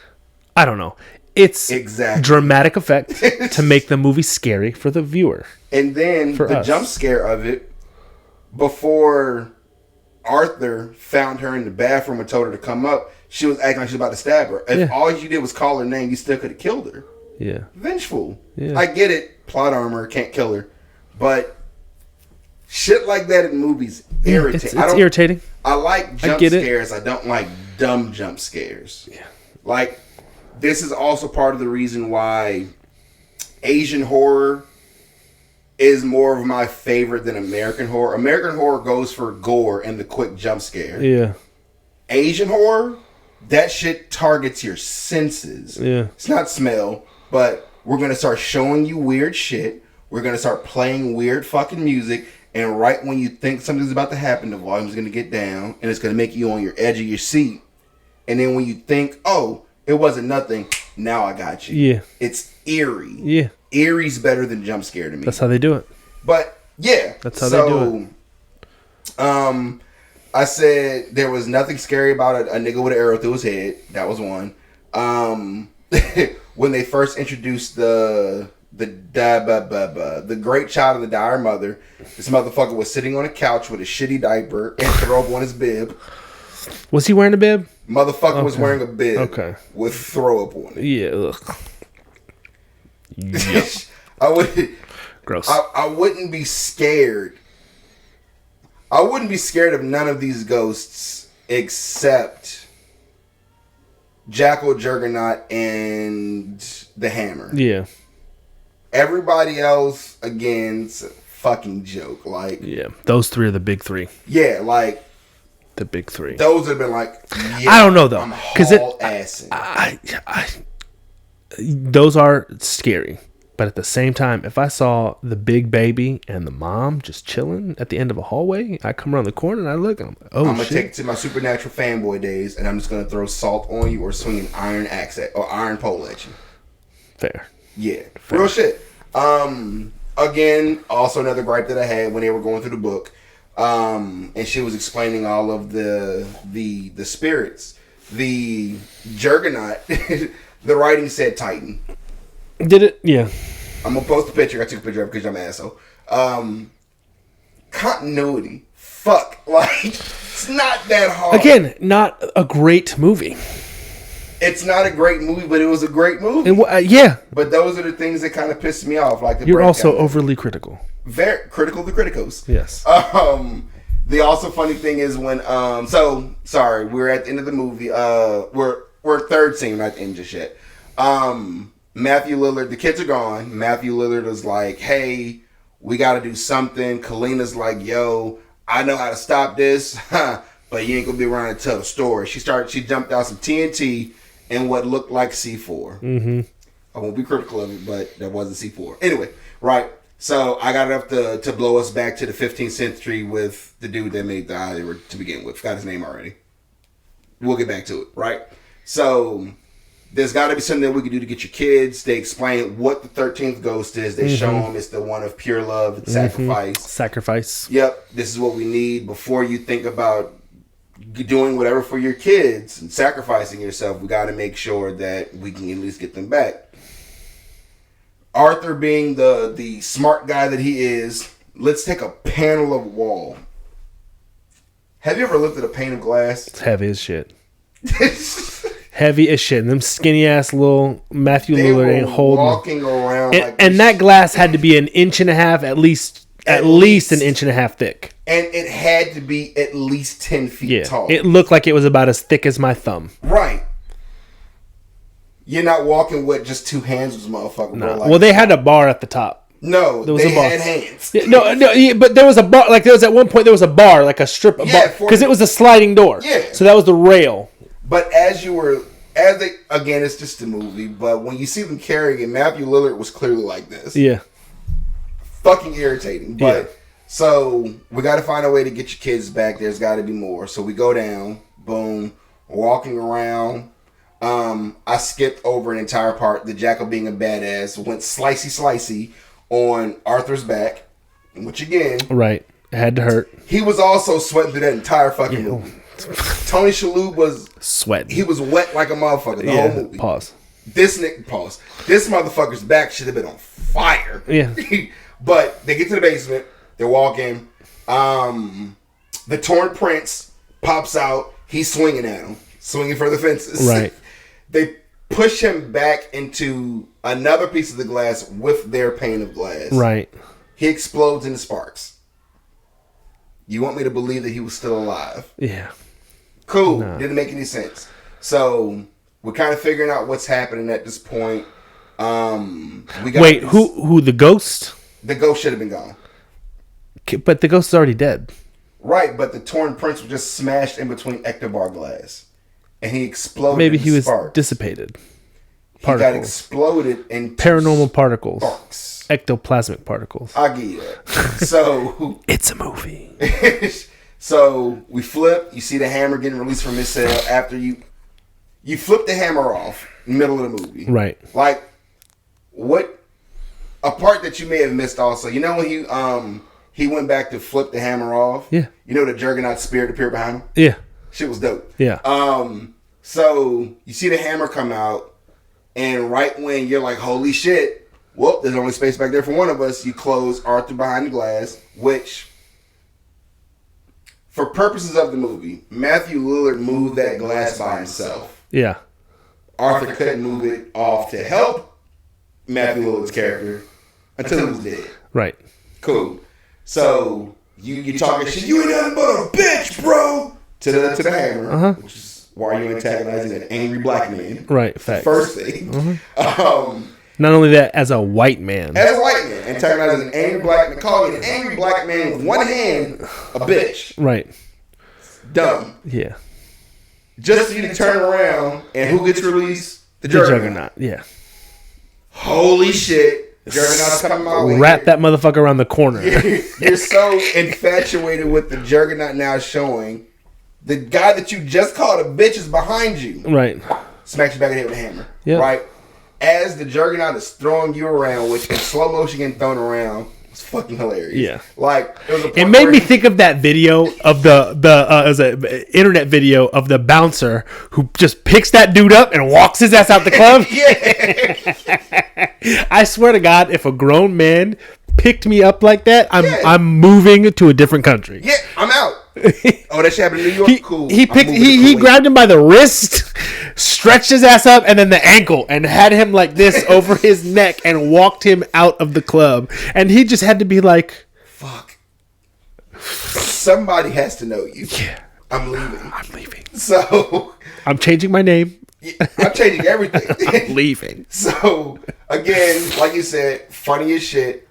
I don't know. It's Exactly. dramatic effect to make the movie scary for the viewer. And then For the us. jump scare of it, before Arthur found her in the bathroom and told her to come up, she was acting like she was about to stab her. If all you did was call her name, you still could have killed her. Yeah. Vengeful. Yeah. I get it. Plot armor, can't kill her. But shit like that in movies irritates. It's irritating. I like jump get it. scares. I don't like dumb jump scares. Yeah. Like, this is also part of the reason why Asian horror is more of my favorite than American horror. American horror goes for gore and the quick jump scare. Yeah. Asian horror, that shit targets your senses. Yeah. It's not smell, but we're going to start showing you weird shit. We're going to start playing weird fucking music. And right when you think something's about to happen, the volume's going to get down. And it's going to make you on your edge of your seat. And then when you think, oh, it wasn't nothing, now I got you. Yeah. It's eerie. Yeah. Eerie's better than jump scare to me. That's how they do it. But yeah, That's how they do it. I said there was nothing scary about a nigga with an arrow through his head. That was one. When they first introduced the great child of the dire mother, this motherfucker was sitting on a couch with a shitty diaper and throw up on his bib. Was he wearing a bib? Motherfucker was wearing a bib with throw up on it. Yeah. Ugh. Yep. I would. Gross. I wouldn't be scared. I wouldn't be scared of none of these ghosts except Jackal, Juggernaut, and the Hammer. Yeah. Everybody else, again, it's a fucking joke. Like, Yeah. Those three are the big three. yeah, like The big three. those have been like. Yeah, I don't know though, I'm because assing. those are scary. But at the same time, if I saw the big baby and the mom just chilling at the end of a hallway, I come around the corner and I look and I'm like, oh, I'm gonna shit. take it to my supernatural fanboy days, and I'm just gonna throw salt on you or swing an iron axe or iron pole at you. Fair. Yeah, real shit. Again, also another gripe that I had when they were going through the book, and she was explaining all of the spirits. The Juggernaut, the writing said Titan. Did it? Yeah. I'm gonna post a picture. I took a picture of it because I'm an asshole. Continuity. Fuck. Like, it's not that hard. Again, not a great movie. It's not a great movie, but it was a great movie. Yeah. But those are the things that kind of pissed me off. Like, You're also overly critical. very critical of the criticos. Yes. The also funny thing is when sorry, we're at the end of the movie. We're third scene, not the end just yet. Matthew Lillard, the kids are gone. Matthew Lillard is like, hey, we got to do something. Kalina's like, yo, I know how to stop this, but you ain't gonna be around to tell the story. She jumped out some TNT and what looked like C4. Mm-hmm. I won't be critical of it, but that wasn't C4. Anyway, right. So I got enough to blow us back to the 15th century with the dude that made the eye to begin with. Forgot his name already. We'll get back to it, right? So there's got to be something that we can do to get your kids. They explain what the 13th ghost is. They show them it's the one of pure love and sacrifice. Sacrifice. Yep, this is what we need. Before you think about doing whatever for your kids and sacrificing yourself, we got to make sure that we can at least get them back. Arthur, being the smart guy that he is, let's take a panel of wall. Have you ever looked at a pane of glass? It's heavy as shit. Heavy as shit. And them skinny ass little Matthew Lillard ain't holding. Walking around and that glass had to be an inch and a half, at least an inch and a half thick. And it had to be at least 10 feet tall. It looked like it was about as thick as my thumb. Right. You're not walking with just two hands with this motherfucker, bro. Well, they had a bar at the top. No, there was they a bar. had hands. But there was a bar. Like, there was at one point, there was a bar, like a strip of bar. Because it was a sliding door. Yeah. So that was the rail. But again, it's just a movie, but when you see them carrying it, Matthew Lillard was clearly like this. Yeah. Fucking irritating. But, so, we got to find a way to get your kids back. There's got to be more. So we go down, boom, walking around. I skipped over an entire part. The Jackal being a badass went slicey on Arthur's back, which again, right, it had to hurt. He was also sweating through that entire fucking movie. Tony Shaloub was Sweat. He was wet like a motherfucker the whole movie. Pause. This motherfucker's back should have been on fire. Yeah. But they get to the basement. They're walking. The torn prince pops out. He's swinging at him, swinging for the fences. Right. They push him back into another piece of the glass with their pane of glass. Right. He explodes into sparks. You want me to believe that he was still alive? Yeah. Cool. No. Didn't make any sense. So we're kind of figuring out what's happening at this point. Wait, who the ghost? The ghost should have been gone. But the ghost is already dead. Right, but the torn prince was just smashed in between ectobar glass. And he exploded. Maybe he was sparks. dissipated. He got exploded in paranormal particles. Sparks. Ectoplasmic particles. I get it. So it's a movie. So we flip. You see the hammer getting released from his cell after you flip the hammer off in the middle of the movie. Right. Like what a part that you may have missed also. You know when he went back to flip the hammer off? Yeah. You know the Juggernaut spirit appeared behind him? Yeah. Shit was dope. Yeah. So you see the hammer come out, and right when you're like, holy shit, well, there's only space back there for one of us, you close Arthur behind the glass, which, for purposes of the movie, Matthew Lillard moved that glass by himself. Yeah. Arthur couldn't move it off to help Matthew Lillard's character until he was dead. Right. Cool. So you talking shit, you ain't nothing but a bitch, bro, to the hammer, which is why you antagonizing an angry black man. Right. Facts. First thing. Not only that, as a white man. As a white man, antagonizing an angry black man, calling an angry black man with one hand a bitch. Right. Dumb. Yeah. Just for you to turn around and who gets released? The Juggernaut. Yeah. Holy shit. Juggernaut's coming my way. Wrap that motherfucker around the corner. You're so infatuated with the Juggernaut now showing the guy that you just called a bitch is behind you. Right. Smacks you back in the head with a hammer. Yep. Right? As the Juggernaut is throwing you around, which in slow motion getting thrown around, it's fucking hilarious. Yeah. Like, it made me think of that video of the internet video of the bouncer who just picks that dude up and walks his ass out the club. Yeah. I swear to God, if a grown man picked me up like that, I'm moving to a different country. Yeah, I'm out. Oh, that shit happened in New York? Cool. He grabbed him by the wrist, stretched his ass up, and then the ankle, and had him like this over his neck and walked him out of the club. And he just had to be like, fuck. Somebody has to know you. Yeah. I'm leaving. I'm leaving. So. I'm changing my name. I'm changing everything. I'm leaving. So, again, like you said, funny as shit.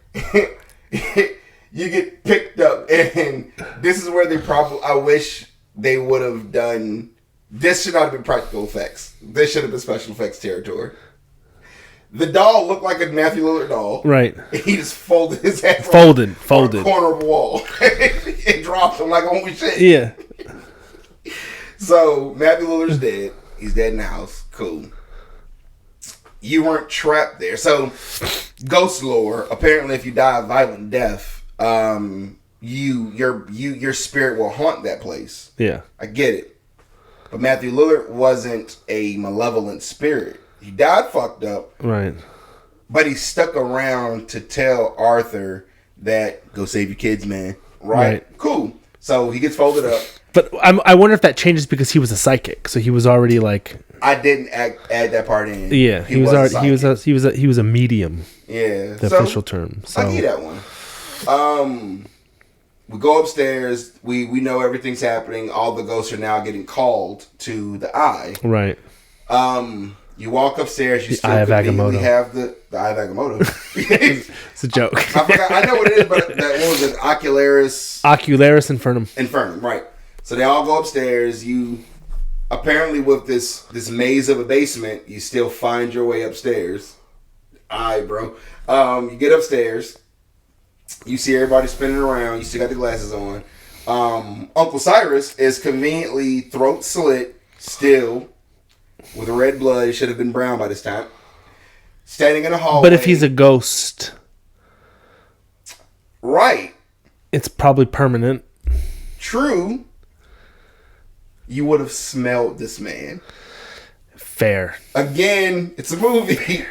You get picked up, and this is where I wish they would have done. This should not have been practical effects. This should have been special effects territory. The doll looked like a Matthew Lillard doll. Right. He just folded his head. Folded. On the corner of a wall. It dropped him like, holy shit. Yeah. So, Matthew Lillard's dead. He's dead in the house. Cool. You weren't trapped there. So, ghost lore. Apparently, if you die a violent death, your spirit will haunt that place. Yeah. I get it. But Matthew Lillard wasn't a malevolent spirit. He died fucked up. Right. But he stuck around to tell Arthur that go save your kids, man. Right. Cool. So he gets folded up. But I wonder if that changes because he was a psychic, so he was already like. I didn't add that part in. Yeah, he was a medium. Yeah, the official term. So I get that one. We go upstairs. We know everything's happening. All the ghosts are now getting called to the eye. Right. You walk upstairs. You still eye of conveniently have the eye of Agamotto. It's a joke. I know what it is, but what was it? Ocularis Infernum. Right. So they all go upstairs. You apparently with this maze of a basement, you still find your way upstairs. Alright, bro. You get upstairs. You see everybody spinning around. You still got the glasses on. Uncle Cyrus is conveniently throat slit, still with red blood. It should have been brown by this time. Standing in a hallway. But if he's a ghost, right? It's probably permanent. True. you would have smelled this man. Fair. Again, it's a movie.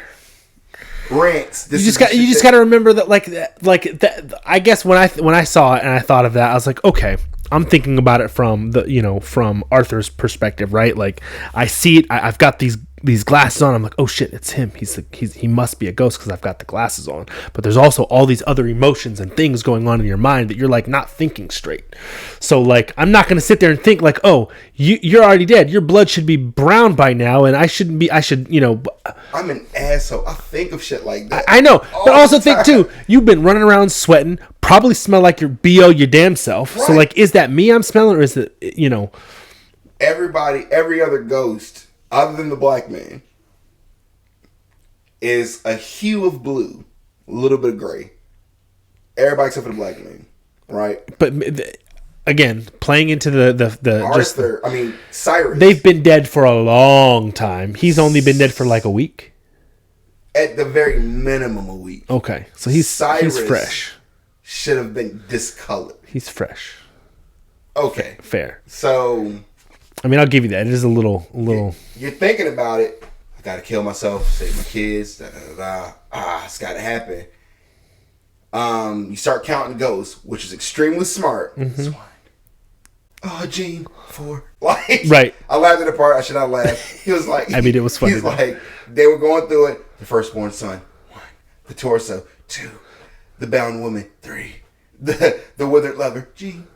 Rants. You just got to remember that, like that. I guess when I saw it and I thought of that, I was like, okay, I'm thinking about it from from Arthur's perspective, right? Like I see it. I've got these glasses on. I'm like, oh shit, it's him. He must be a ghost because I've got the glasses on. But there's also all these other emotions and things going on in your mind that you're like not thinking straight. So like, I'm not gonna sit there and think like, oh, you're already dead. Your blood should be brown by now, and I should. I'm an asshole. I think of shit like that. I know, but also think too. You've been running around sweating. Probably smell like your BO your damn self. Right. So like, is that me I'm smelling, or is it every other ghost other than the black man is a hue of blue, a little bit of gray. Everybody except for the black man, right? But again, playing into the Arthur, Cyrus. They've been dead for a long time. He's only been dead for like a week. At the very minimum, a week. Okay, so he's fresh. Should have been discolored. He's fresh. Okay, fair. So, I'll give you that. It is a little. You're thinking about it. I gotta kill myself, save my kids. It's gotta happen. You start counting ghosts, which is extremely smart. Mm-hmm. Oh, Gene, 4. Like, right. I laughed at the part. I should not laugh. He was like, it was funny. He's like, they were going through it. The firstborn son, 1. The torso, 2. The bound woman, 3. The withered lover, Gene.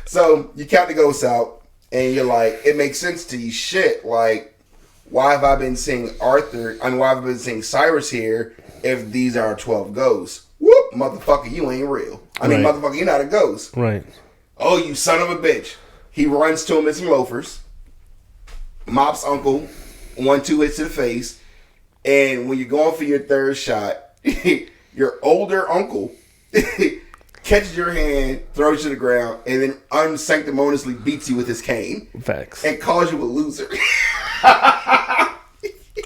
So you count the ghosts out, and you're like, it makes sense to you. Shit, like, why have I been seeing Arthur? Why have I been seeing Cyrus here if these are 12 ghosts? Whoop, motherfucker, you ain't real. Motherfucker, you're not a ghost. Right. Oh, you son of a bitch. He runs to him in some loafers. Mops uncle, 1-2 hits to the face. And when you're going for your third shot, your older uncle catches your hand, throws you to the ground, and then unsanctimoniously beats you with his cane. Facts. And calls you a loser.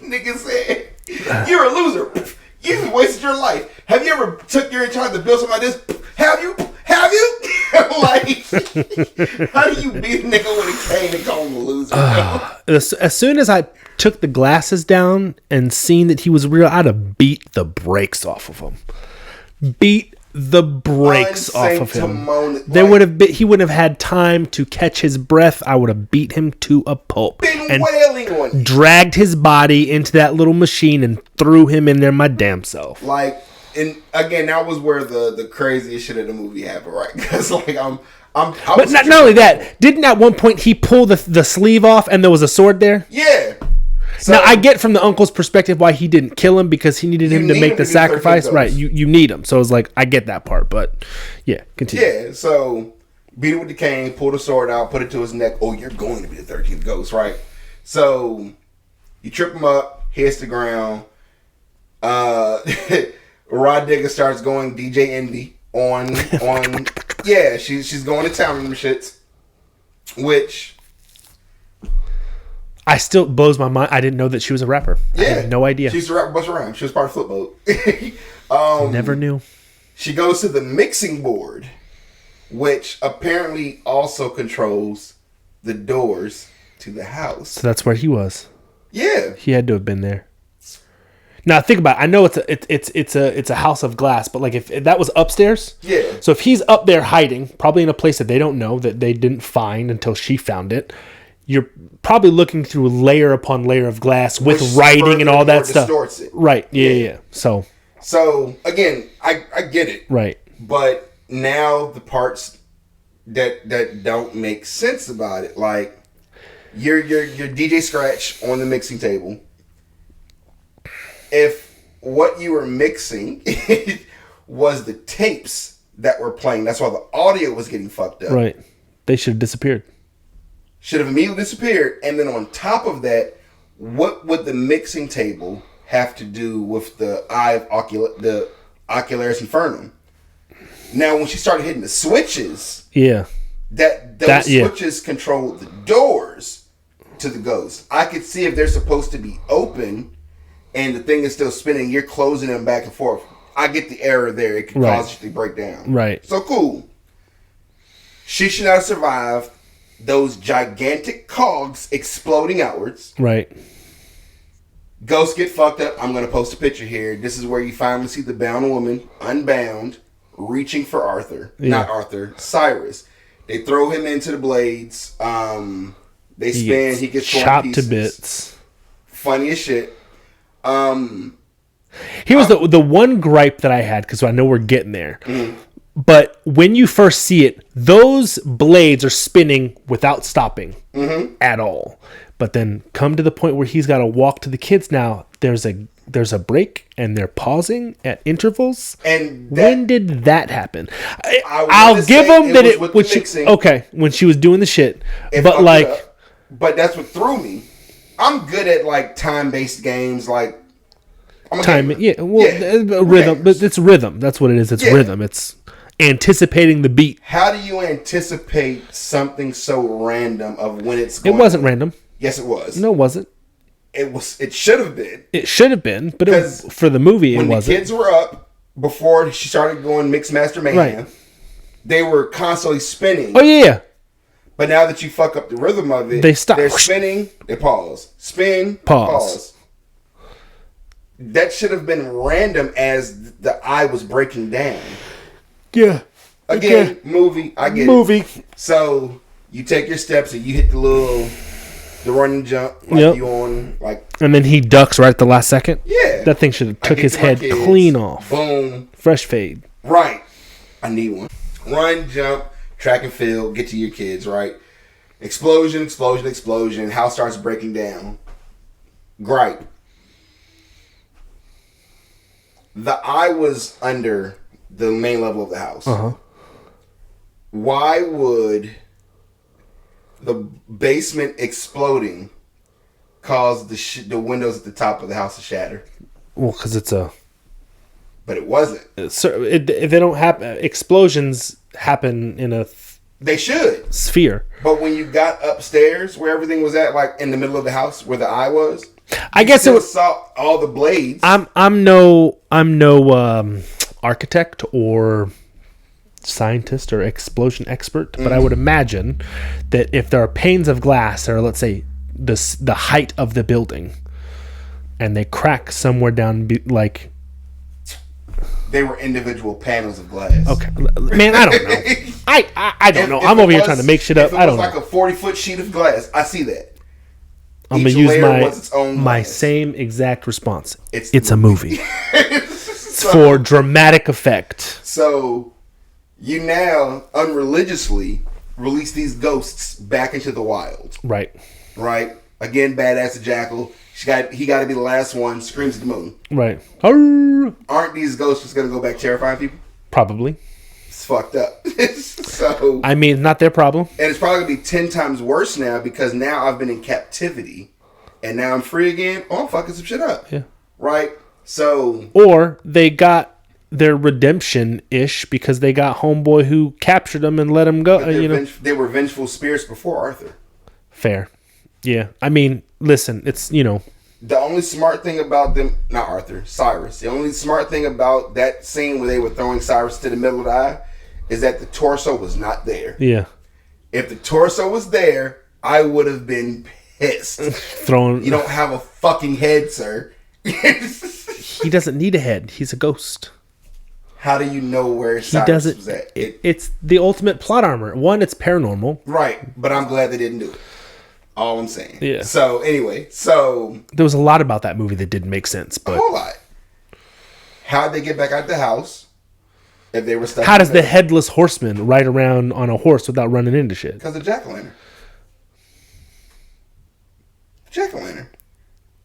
Nigga said, you're a loser. You just wasted your life. Have you ever took your time to build something like this? Have you? Like, how do you beat a nigga with a cane and call him a loser? As soon as I took the glasses down and seen that he was real, I'd have beat the brakes off of him. He wouldn't have had time to catch his breath. I would have beat him to a pulp and wailing on him. Dragged his body into that little machine and threw him in there my damn self. Like, and again, that was where the craziest shit of the movie happened, right? Because like but not only that, didn't at one point he pull the sleeve off and there was a sword there? Yeah. So, now I get from the uncle's perspective why he didn't kill him, because he needed him to make the sacrifice. Right, you need him. So it's like, I get that part, but yeah, continue. Yeah, so beat him with the cane, pull the sword out, put it to his neck. Oh, you're going to be the 13th ghost, right? So you trip him up, hits the ground. Rah Digga starts going DJ Envy on yeah, she's going to town on them shits, which I still blows my mind. I didn't know that she was a rapper. Yeah. I had no idea. She used to rap Busta Rhymes. She was part of Flipboat. Never knew. She goes to the mixing board, which apparently also controls the doors to the house. So that's where he was. Yeah. He had to have been there. Now think about it. I know it's a house of glass, but like if that was upstairs. Yeah. So if he's up there hiding, probably in a place that they don't know, that they didn't find until she found it, you're probably looking through layer upon layer of glass with writing and all that stuff. It. Right. Yeah. So again, I get it. Right. But now the parts that don't make sense about it, like your DJ Scratch on the mixing table. If what you were mixing was the tapes that were playing, that's why the audio was getting fucked up. Right. They should have disappeared. Should have immediately disappeared. And then on top of that, what would the mixing table have to do with the eye of the Ocularis Infernum? Now, when she started hitting the switches, those switches control the doors to the ghost. I could see if they're supposed to be open and the thing is still spinning, you're closing them back and forth. I get the error there. It could cause you to break down. Right. So cool. She should not have survived those gigantic cogs exploding outwards. Right. Ghosts get fucked up. I'm going to post a picture here. This is where you finally see the bound woman, unbound, reaching for Arthur. Yeah. Not Arthur, Cyrus. They throw him into the blades. They spin. He gets chopped to bits. Funny as shit. Here was the one gripe that I had, because I know we're getting there. Mm-hmm. But when you first see it, those blades are spinning without stopping at all. But then come to the point where he's got to walk to the kids now. There's a break, and they're pausing at intervals. And when did that happen? I'll give them that it was when she was doing the shit. But like, but that's what threw me. I'm good at like time-based games, like time. Yeah, well, rhythm, but it's rhythm. That's what it is. It's rhythm. It's anticipating the beat. How do you anticipate something so random of when it's going? It wasn't random. Yes, it was. No, it wasn't. It was. It should have been. It should have been, but for the movie, it wasn't. When the kids were up, before she started going Mixed Master Mayhem, they were constantly spinning. Oh, yeah. But now that you fuck up the rhythm of it, they stop. They're spinning, they pause. Spin, pause. That should have been random as the eye was breaking down. Yeah. Again, movie. I get it. So you take your steps and you hit the running jump like you on like. And then he ducks right at the last second. Yeah. That thing should have took his head clean off. Boom. Fresh fade. Right. I need one. Run, jump, track and field. Get to your kids. Right. Explosion. House starts breaking down. Gripe. The eye was under the main level of the house. Why would the basement exploding cause the windows at the top of the house to shatter? Well, because it's a... But it wasn't. If they don't happen... Explosions happen in a... They should. Sphere. But when you got upstairs where everything was at, like in the middle of the house where the eye was... I guess it was saw all the blades. I'm no architect or scientist or explosion expert, but I would imagine that if there are panes of glass, or let's say the height of the building, and they crack somewhere down, like they were individual panels of glass. Okay, man, I don't know. I don't know. I'm over here trying to make shit up. I don't know. If it was like a 40-foot sheet of glass, I see that. I'm going to use my same exact response. It's a movie. It's for dramatic effect. So, you now, unreligiously, release these ghosts back into the wild. Right. Again, badass Jackal. He got to be the last one. Screams at the moon. Right. Aren't these ghosts just going to go back terrifying people? Probably. It's fucked up. So I mean, not their problem. And it's probably going to be 10 times worse now, because now I've been in captivity and now I'm free again. Oh, I'm fucking some shit up. Yeah. Right? So... Or they got their redemption-ish because they got homeboy who captured them and let them go. They were vengeful spirits before Arthur. Fair. Yeah. I mean, listen, it's, The only smart thing about them... Not Arthur. Cyrus. The only smart thing about that scene where they were throwing Cyrus to the middle of the eye is that the torso was not there. Yeah. If the torso was there, I would have been pissed. You don't have a fucking head, sir. He doesn't need a head. He's a ghost. How do you know where Cyrus was at? It's the ultimate plot armor. One, it's paranormal. Right, but I'm glad they didn't do it. All I'm saying. Yeah. So, anyway, there was a lot about that movie that didn't make sense. But a whole lot. How'd they get back out the house? If they were stuck. How does the headless horseman ride around on a horse without running into shit? Because of jack-o'-lantern. Jack-o'-lantern.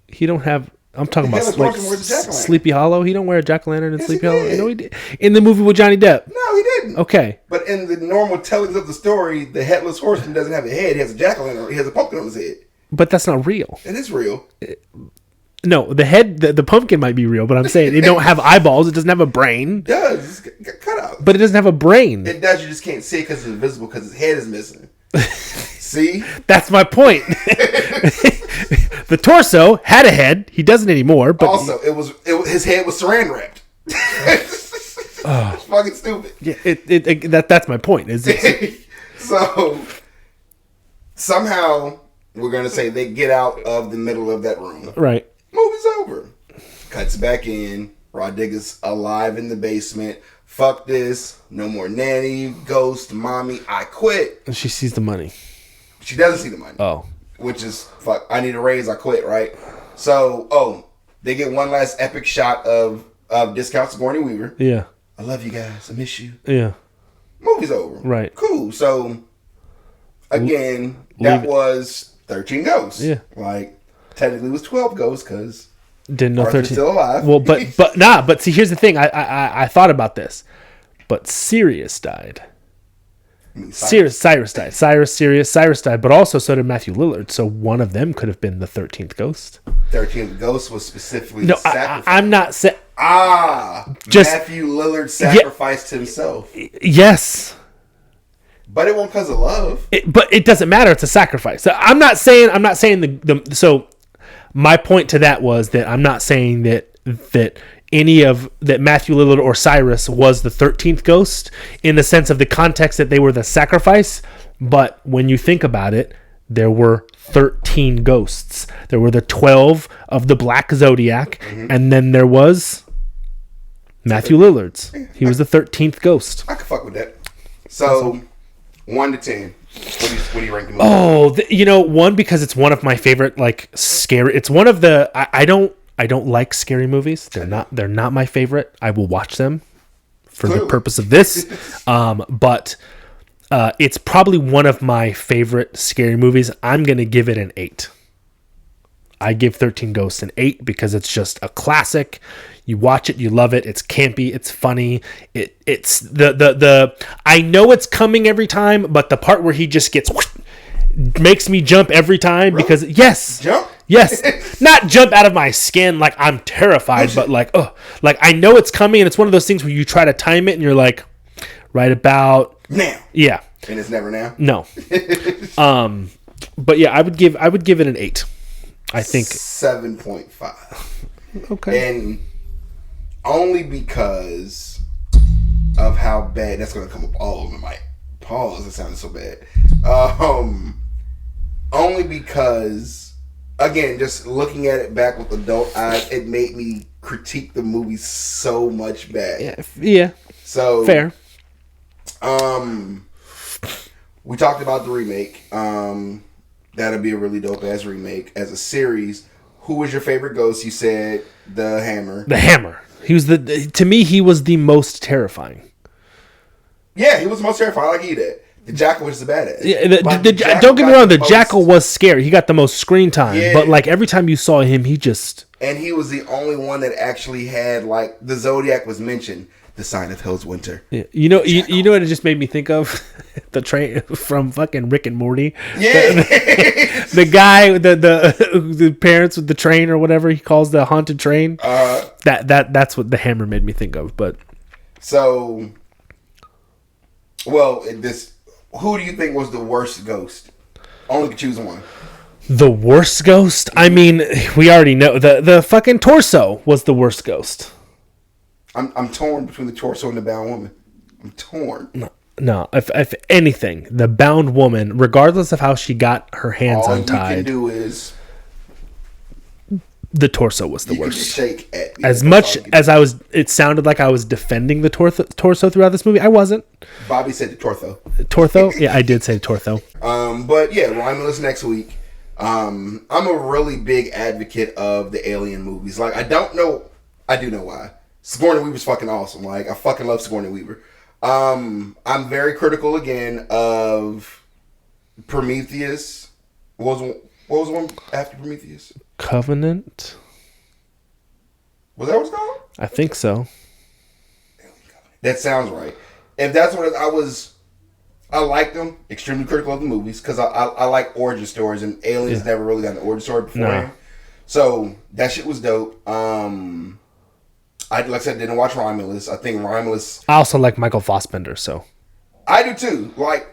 He don't have... I'm talking about like Sleepy Hollow. He don't wear a jack-o'-lantern in Sleepy Hollow. No, he did. In the movie with Johnny Depp. No, he didn't. Okay. But in the normal tellings of the story, the headless horseman doesn't have a head. He has a jack-o'-lantern. He has a pumpkin on his head. But that's not real. It is real. No, the head, the pumpkin might be real, but I'm saying it don't have eyeballs. It doesn't have a brain. It does. It's cut out. But it doesn't have a brain. It does. You just can't see it because it's invisible, because his head is missing. See? That's my point. The torso had a head. He doesn't anymore. But also, his head was saran wrapped. It's fucking stupid. Yeah, that's my point. Is it? So somehow we're gonna say they get out of the middle of that room. Right. Movie's over. Cuts back in. Rah Digga's alive in the basement. Fuck this. No more nanny, ghost, mommy. I quit. And she sees the money. She doesn't see the money. Oh. Which is, fuck, I need a raise. I quit, right? So, they get one last epic shot of Discount Sigourney Weaver. Yeah. I love you guys. I miss you. Yeah. Movie's over. Right. Cool. So, again, that was 13 Ghosts. Yeah. Like, technically it was 12 Ghosts because didn't know Arthur's 13. still alive. Well, but see, here's the thing. I thought about this, but Sirius died. Cyrus died. Cyrus died, but also so did Matthew Lillard. So one of them could have been the 13th Ghost. 13th Ghost was specifically No, sacrificed. I'm not saying. Just Matthew Lillard sacrificed himself. Yes. But it won't because of love. But it doesn't matter. It's a sacrifice. So I'm not saying so my point to that was that I'm not saying that Matthew Lillard or Cyrus was the 13th ghost in the sense of the context that they were the sacrifice. But when you think about it, there were 13 ghosts. There were the 12 of the Black Zodiac, and then there was Matthew Lillard's. He was the 13th ghost. I could fuck with that. So, 1 to 10. What do you rank the movie? Oh, one, because it's one of my favorite, like, scary. It's one of the. I don't like scary movies. They're not my favorite. I will watch them for the purpose of this. But it's probably one of my favorite scary movies. I'm gonna give it an 8. I give 13 Ghosts an 8 because it's just a classic. You watch it, you love it. It's campy, it's funny. It's the I know it's coming every time, but the part where he just gets makes me jump every time because Jump? Yes. Not jump out of my skin like I'm terrified, but like I know it's coming, and it's one of those things where you try to time it and you're like right about now. Yeah. And it's never now? No. But yeah, I would give it an 8. I think 7.5. Okay. And only because of how bad that's going to come up all over my pause. It sounded so bad. Only because, again, just looking at it back with adult eyes, it made me critique the movie so much bad. Yeah. So fair. We talked about the remake. That'll be a really dope ass remake as a series. Who was your favorite ghost? You said the Hammer. The Hammer. He was to me he was the most terrifying. Yeah, he was the most terrifying. I like he did. The Jackal was the badass. Yeah, don't get me wrong. The Jackal was scary. He got the most screen time. Yeah. But like every time you saw him, he just. And he was the only one that actually had like the Zodiac was mentioned. The sign of Hell's Winter. Yeah. You know what it just made me think of? The train from fucking Rick and Morty. Yeah. The guy, the parents with the train or whatever he calls the haunted train. That's what the Hammer made me think of. But so, well, who do you think was the worst ghost? Only could choose one. The worst ghost? I mean, we already know the fucking torso was the worst ghost. I'm torn between the torso and the bound woman. I'm torn. No. If anything, the bound woman, regardless of how she got her hands untied, all you can do is the torso was the you worst. Can just shake at as much as it sounded like I was defending the torso throughout this movie. I wasn't. Bobby said the torso. Torso? Yeah, I did say torso. But yeah, Romulus next week. I'm a really big advocate of the Alien movies. Like, I do know why. Sigourney Weaver's fucking awesome. Like, I fucking love Sigourney Weaver. I'm very critical again of Prometheus. What was the one after Prometheus? Covenant. Was that what it's called? I think so. That sounds right. If that's what I liked them. Extremely critical of the movies because I like origin stories, and Aliens never really got an origin story before. No. So that shit was dope. I like I said, didn't watch Romulus. I think Romulus. I also like Michael Fassbender, so I do too. Like,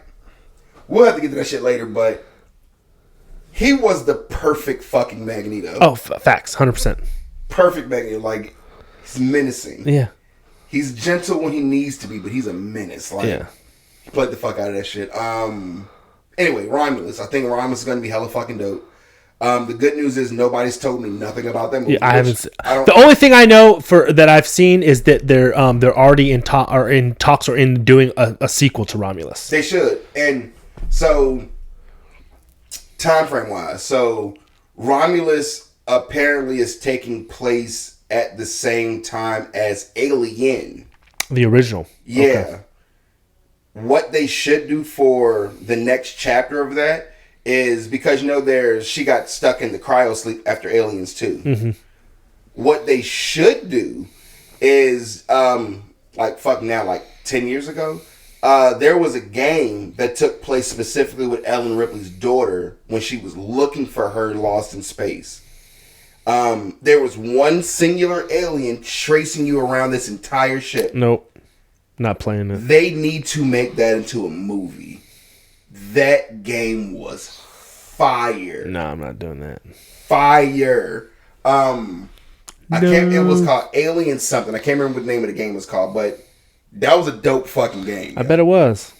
we'll have to get to that shit later, but he was the perfect fucking Magneto. Oh, facts, 100%. Perfect Magneto. Like, he's menacing. Yeah. He's gentle when he needs to be, but he's a menace. Like, he played the fuck out of that shit. Anyway, Romulus. I think Romulus is going to be hella fucking dope. The good news is nobody's told me nothing about that movie. Yeah, I haven't. The only thing I know that I've seen is that they're already in talks or in doing a sequel to Romulus. They should. And so, time frame wise, so Romulus apparently is taking place at the same time as Alien. The original. Yeah. Okay. What they should do for the next chapter of that is, because she got stuck in the cryo sleep after Aliens 2. Mm-hmm. What they should do is, 10 years ago, there was a game that took place specifically with Ellen Ripley's daughter when she was looking for her lost in space. There was one singular alien tracing you around this entire ship. Nope. Not playing it. They need to make that into a movie. That game was fire. No, I'm not doing that. Fire. It was called Alien something. I can't remember what the name of the game was called, but that was a dope fucking game. I bet it was.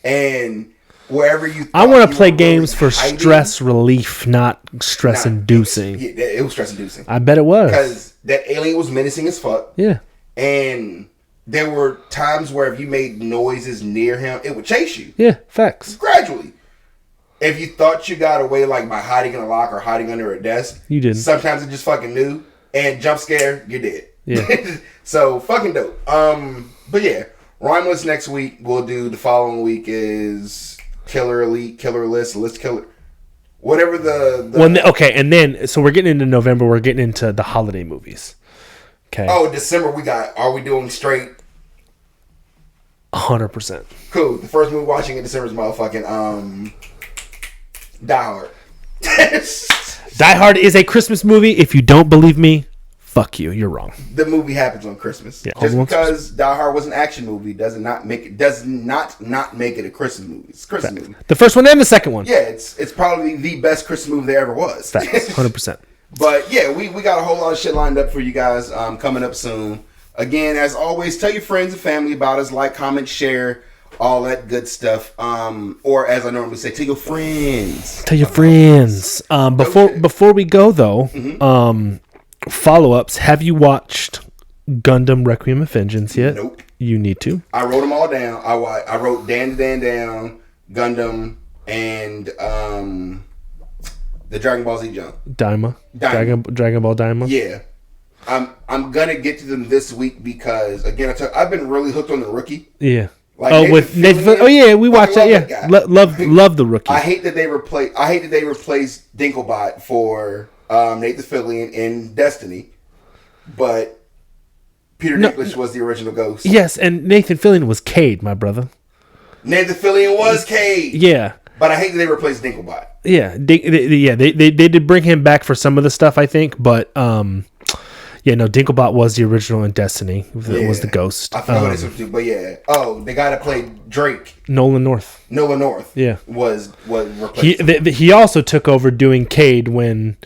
And wherever I want to play games for stress relief, not stress inducing. Yeah, it was stress inducing. I bet it was. Because that alien was menacing as fuck. Yeah. And there were times where if you made noises near him, it would chase you. Yeah, facts. Gradually. If you thought you got away like by hiding in a locker or hiding under a desk, you didn't. Sometimes it just fucking knew. And jump scare, you're dead. Yeah. So fucking dope. But yeah, Romulus next week. We'll do the following week is Killer Elite, Killer List Killer. Whatever okay, and then so we're getting into November. We're getting into the holiday movies. Okay. Oh, December we got. Are we doing straight? 100%. Cool. The first movie watching in December is motherfucking Die Hard. Die Hard is a Christmas movie. If you don't believe me, fuck you. You're wrong. The movie happens on Christmas. Yeah, just because Die Hard was an action movie does not make it a Christmas movie. It's a Christmas movie. The first one and the second one. Yeah, it's probably the best Christmas movie there ever was. Facts. 100%. But yeah, we got a whole lot of shit lined up for you guys coming up soon. Again, as always, tell your friends and family about us. Like, comment, share, all that good stuff. Or as I normally say, tell your friends. Tell your friends. Before we go though, follow-ups. Have you watched Gundam Requiem of Vengeance yet? Nope. You need to. I wrote them all down. I wrote Dan to Dan down, Gundam, and the Dragon Ball Z jump. Daima. Dragon Ball Daima. Yeah. I'm gonna get to them this week because again I've been really hooked on the Rookie. Yeah. Like with Nathan. Oh yeah, we watched that. Yeah. Love the Rookie. I hate that they replaced Dinklebot for Nathan Fillion in Destiny, but Peter Dinklage was the original Ghost. Yes, and Nathan Fillion was Cade, my brother. Nathan Fillion was Cade. Yeah. But I hate that they replaced Dinklebot. Yeah, they did bring him back for some of the stuff, I think, but Dinklebot was the original in Destiny. It was the Ghost. I forgot what it's to, but yeah. Oh, the guy that played Drake, Nolan North. Yeah, was replaced. He also took over doing Cade when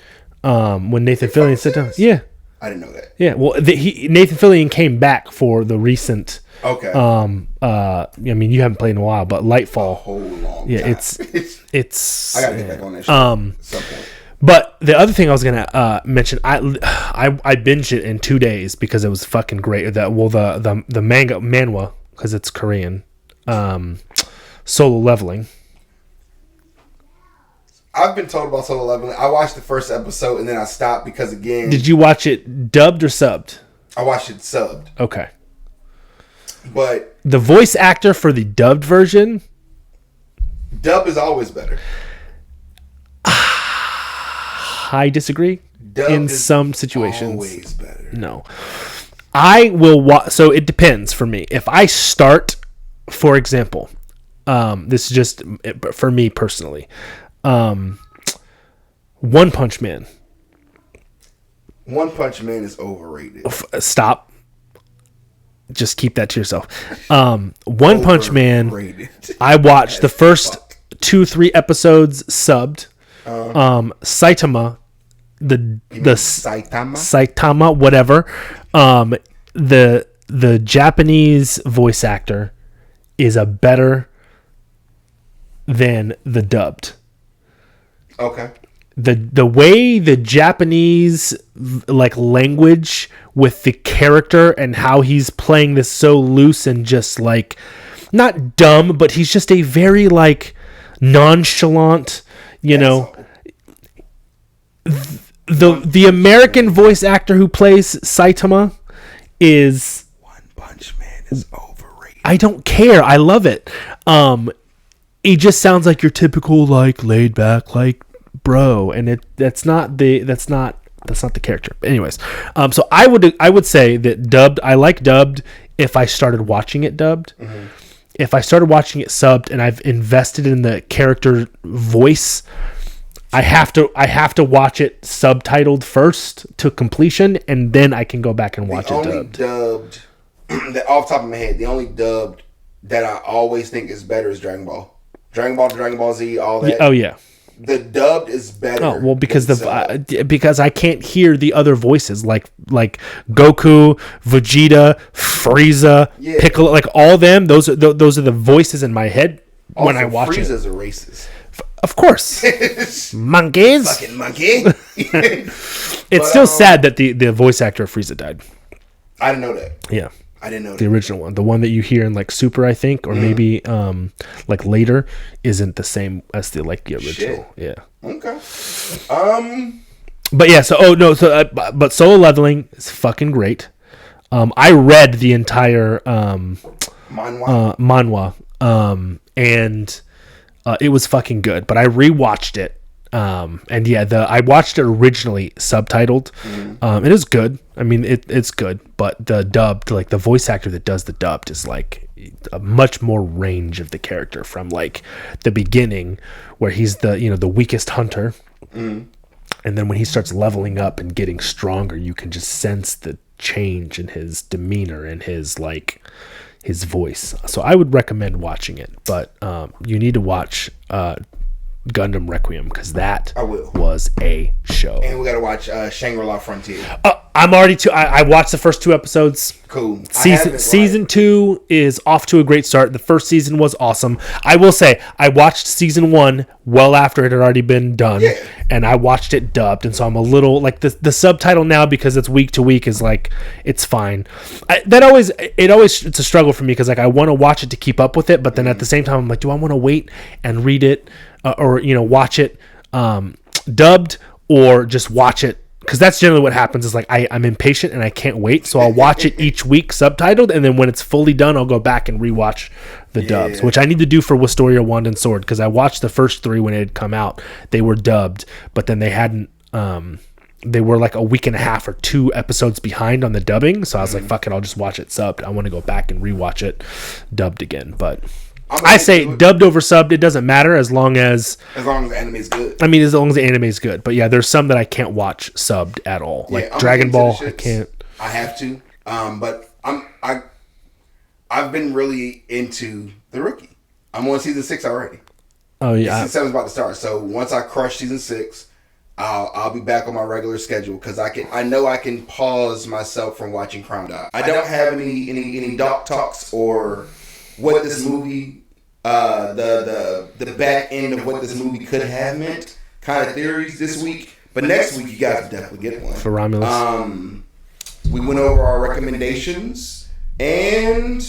Nathan Fillion sat down. Yeah, I didn't know that. Yeah, well, Nathan Fillion came back for the recent. Okay. I mean, you haven't played in a while, but Lightfall. A whole long time. Yeah, it's. I gotta get back on that shit at some point. But the other thing I was gonna mention, I binged it in 2 days because it was fucking great. The manhwa because it's Korean. Solo Leveling. I've been told about Solo Leveling. I watched the first episode and then I stopped because again. Did you watch it dubbed or subbed? I watched it subbed. Okay. But the voice actor for the dubbed version. Dub is always better. I disagree. Dub in is some situations. Always better. No. I will watch. So it depends for me. If I start, for example, this is just for me personally. One Punch Man. One Punch Man is overrated. Stop. Just keep that to yourself. One Punch Man. I watched the first 2-3 episodes subbed. Saitama, the Saitama, whatever. The the Japanese voice actor is a better than the dubbed. Okay. The way the Japanese like language with the character and how he's playing this so loose and just like not dumb, but he's just a very like nonchalant, you know. The American voice actor who plays Saitama is One Punch Man is overrated. I don't care. I love it. He just sounds like your typical like laid back like bro, and that's not the character. But anyways, so I would say that dubbed. I like dubbed if I started watching it dubbed. Mm-hmm. If I started watching it subbed and I've invested in the character voice, I have to watch it subtitled first to completion, and then I can go back and watch it dubbed. Off the top of my head, the only dubbed that I always think is better is Dragon Ball. Dragon Ball to Dragon Ball Z, all that. Oh yeah. The dubbed is better. Oh well, because because I can't hear the other voices like Goku, Vegeta, Frieza, Piccolo, like all them. Those are the voices in my head when I watch it. Frieza's a racist. Of course, monkeys. Fucking monkey. It's still sad that the voice actor of Frieza died. I didn't know that. Yeah. I didn't know the original one, the one that you hear in like Super, I think, or maybe like later, isn't the same as the original. Shit. Yeah. Okay. But yeah, but Solo Leveling is fucking great. I read the entire manhwa, and it was fucking good. But I rewatched it. And yeah, I watched it originally subtitled. It is good. I mean, it's good, but the dubbed, like the voice actor that does the dubbed is like a much more range of the character from like the beginning where he's the weakest hunter. And then when he starts leveling up and getting stronger, you can just sense the change in his demeanor and his like his voice. So I would recommend watching it, but you need to watch Gundam Requiem because that was a show. And we gotta watch Shangri-La Frontier. I'm already I watched the first 2 episodes. Cool. Season 2 is off to a great start. The first season was awesome. I will say I watched season 1 well after it had already been done, and I watched it dubbed, and so I'm a little like the subtitle now because it's week to week is like it's fine. It's a struggle for me because like I want to watch it to keep up with it, but then at the same time I'm like, do I want to wait and read it or watch it dubbed or just watch it? Because that's generally what happens is like I'm impatient and I can't wait, so I'll watch it each week subtitled, and then when it's fully done I'll go back and rewatch the dubs, which I need to do for Wisteria Wand and Sword because I watched the first 3 when it had come out. They were dubbed, but then they hadn't they were like a week and a half or 2 episodes behind on the dubbing, so I was like, fuck it, I'll just watch it subbed. I want to go back and rewatch it dubbed again, but I say dubbed over subbed, it doesn't matter as long as the anime is good. I mean, as long as the anime is good. But yeah, there's some that I can't watch subbed at all. Like Dragon Ball, I can't. I have to. But I've been really into The Rookie. I'm on season 6 already. Oh yeah. Season 7 is about to start. So once I crush season 6, I'll be back on my regular schedule because I know I can pause myself from watching Crown Dog. I don't have any doc talks or what this movie the back end of what this movie could have meant kind of theories this week, but next week you guys will definitely get one for Romulus. We went over our recommendations, and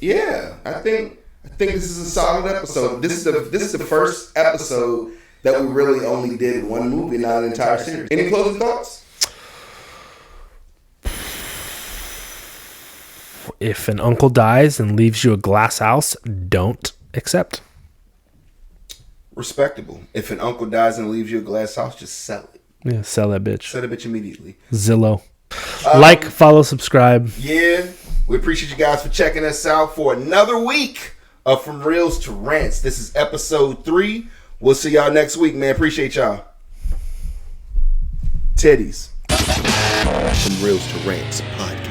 yeah, I think this is a solid episode. This is the first episode that we really only did one movie, not an entire series. Any closing thoughts? If an uncle dies and leaves you a glass house, don't accept. Respectable. If an uncle dies and leaves you a glass house, just sell it. Yeah, sell that bitch. Sell that bitch immediately. Zillow. Like, follow, subscribe. Yeah. We appreciate you guys for checking us out for another week of From Reels to Rants. This is episode 3. We'll see y'all next week, man. Appreciate y'all. Teddies. From Reels to Rants podcast.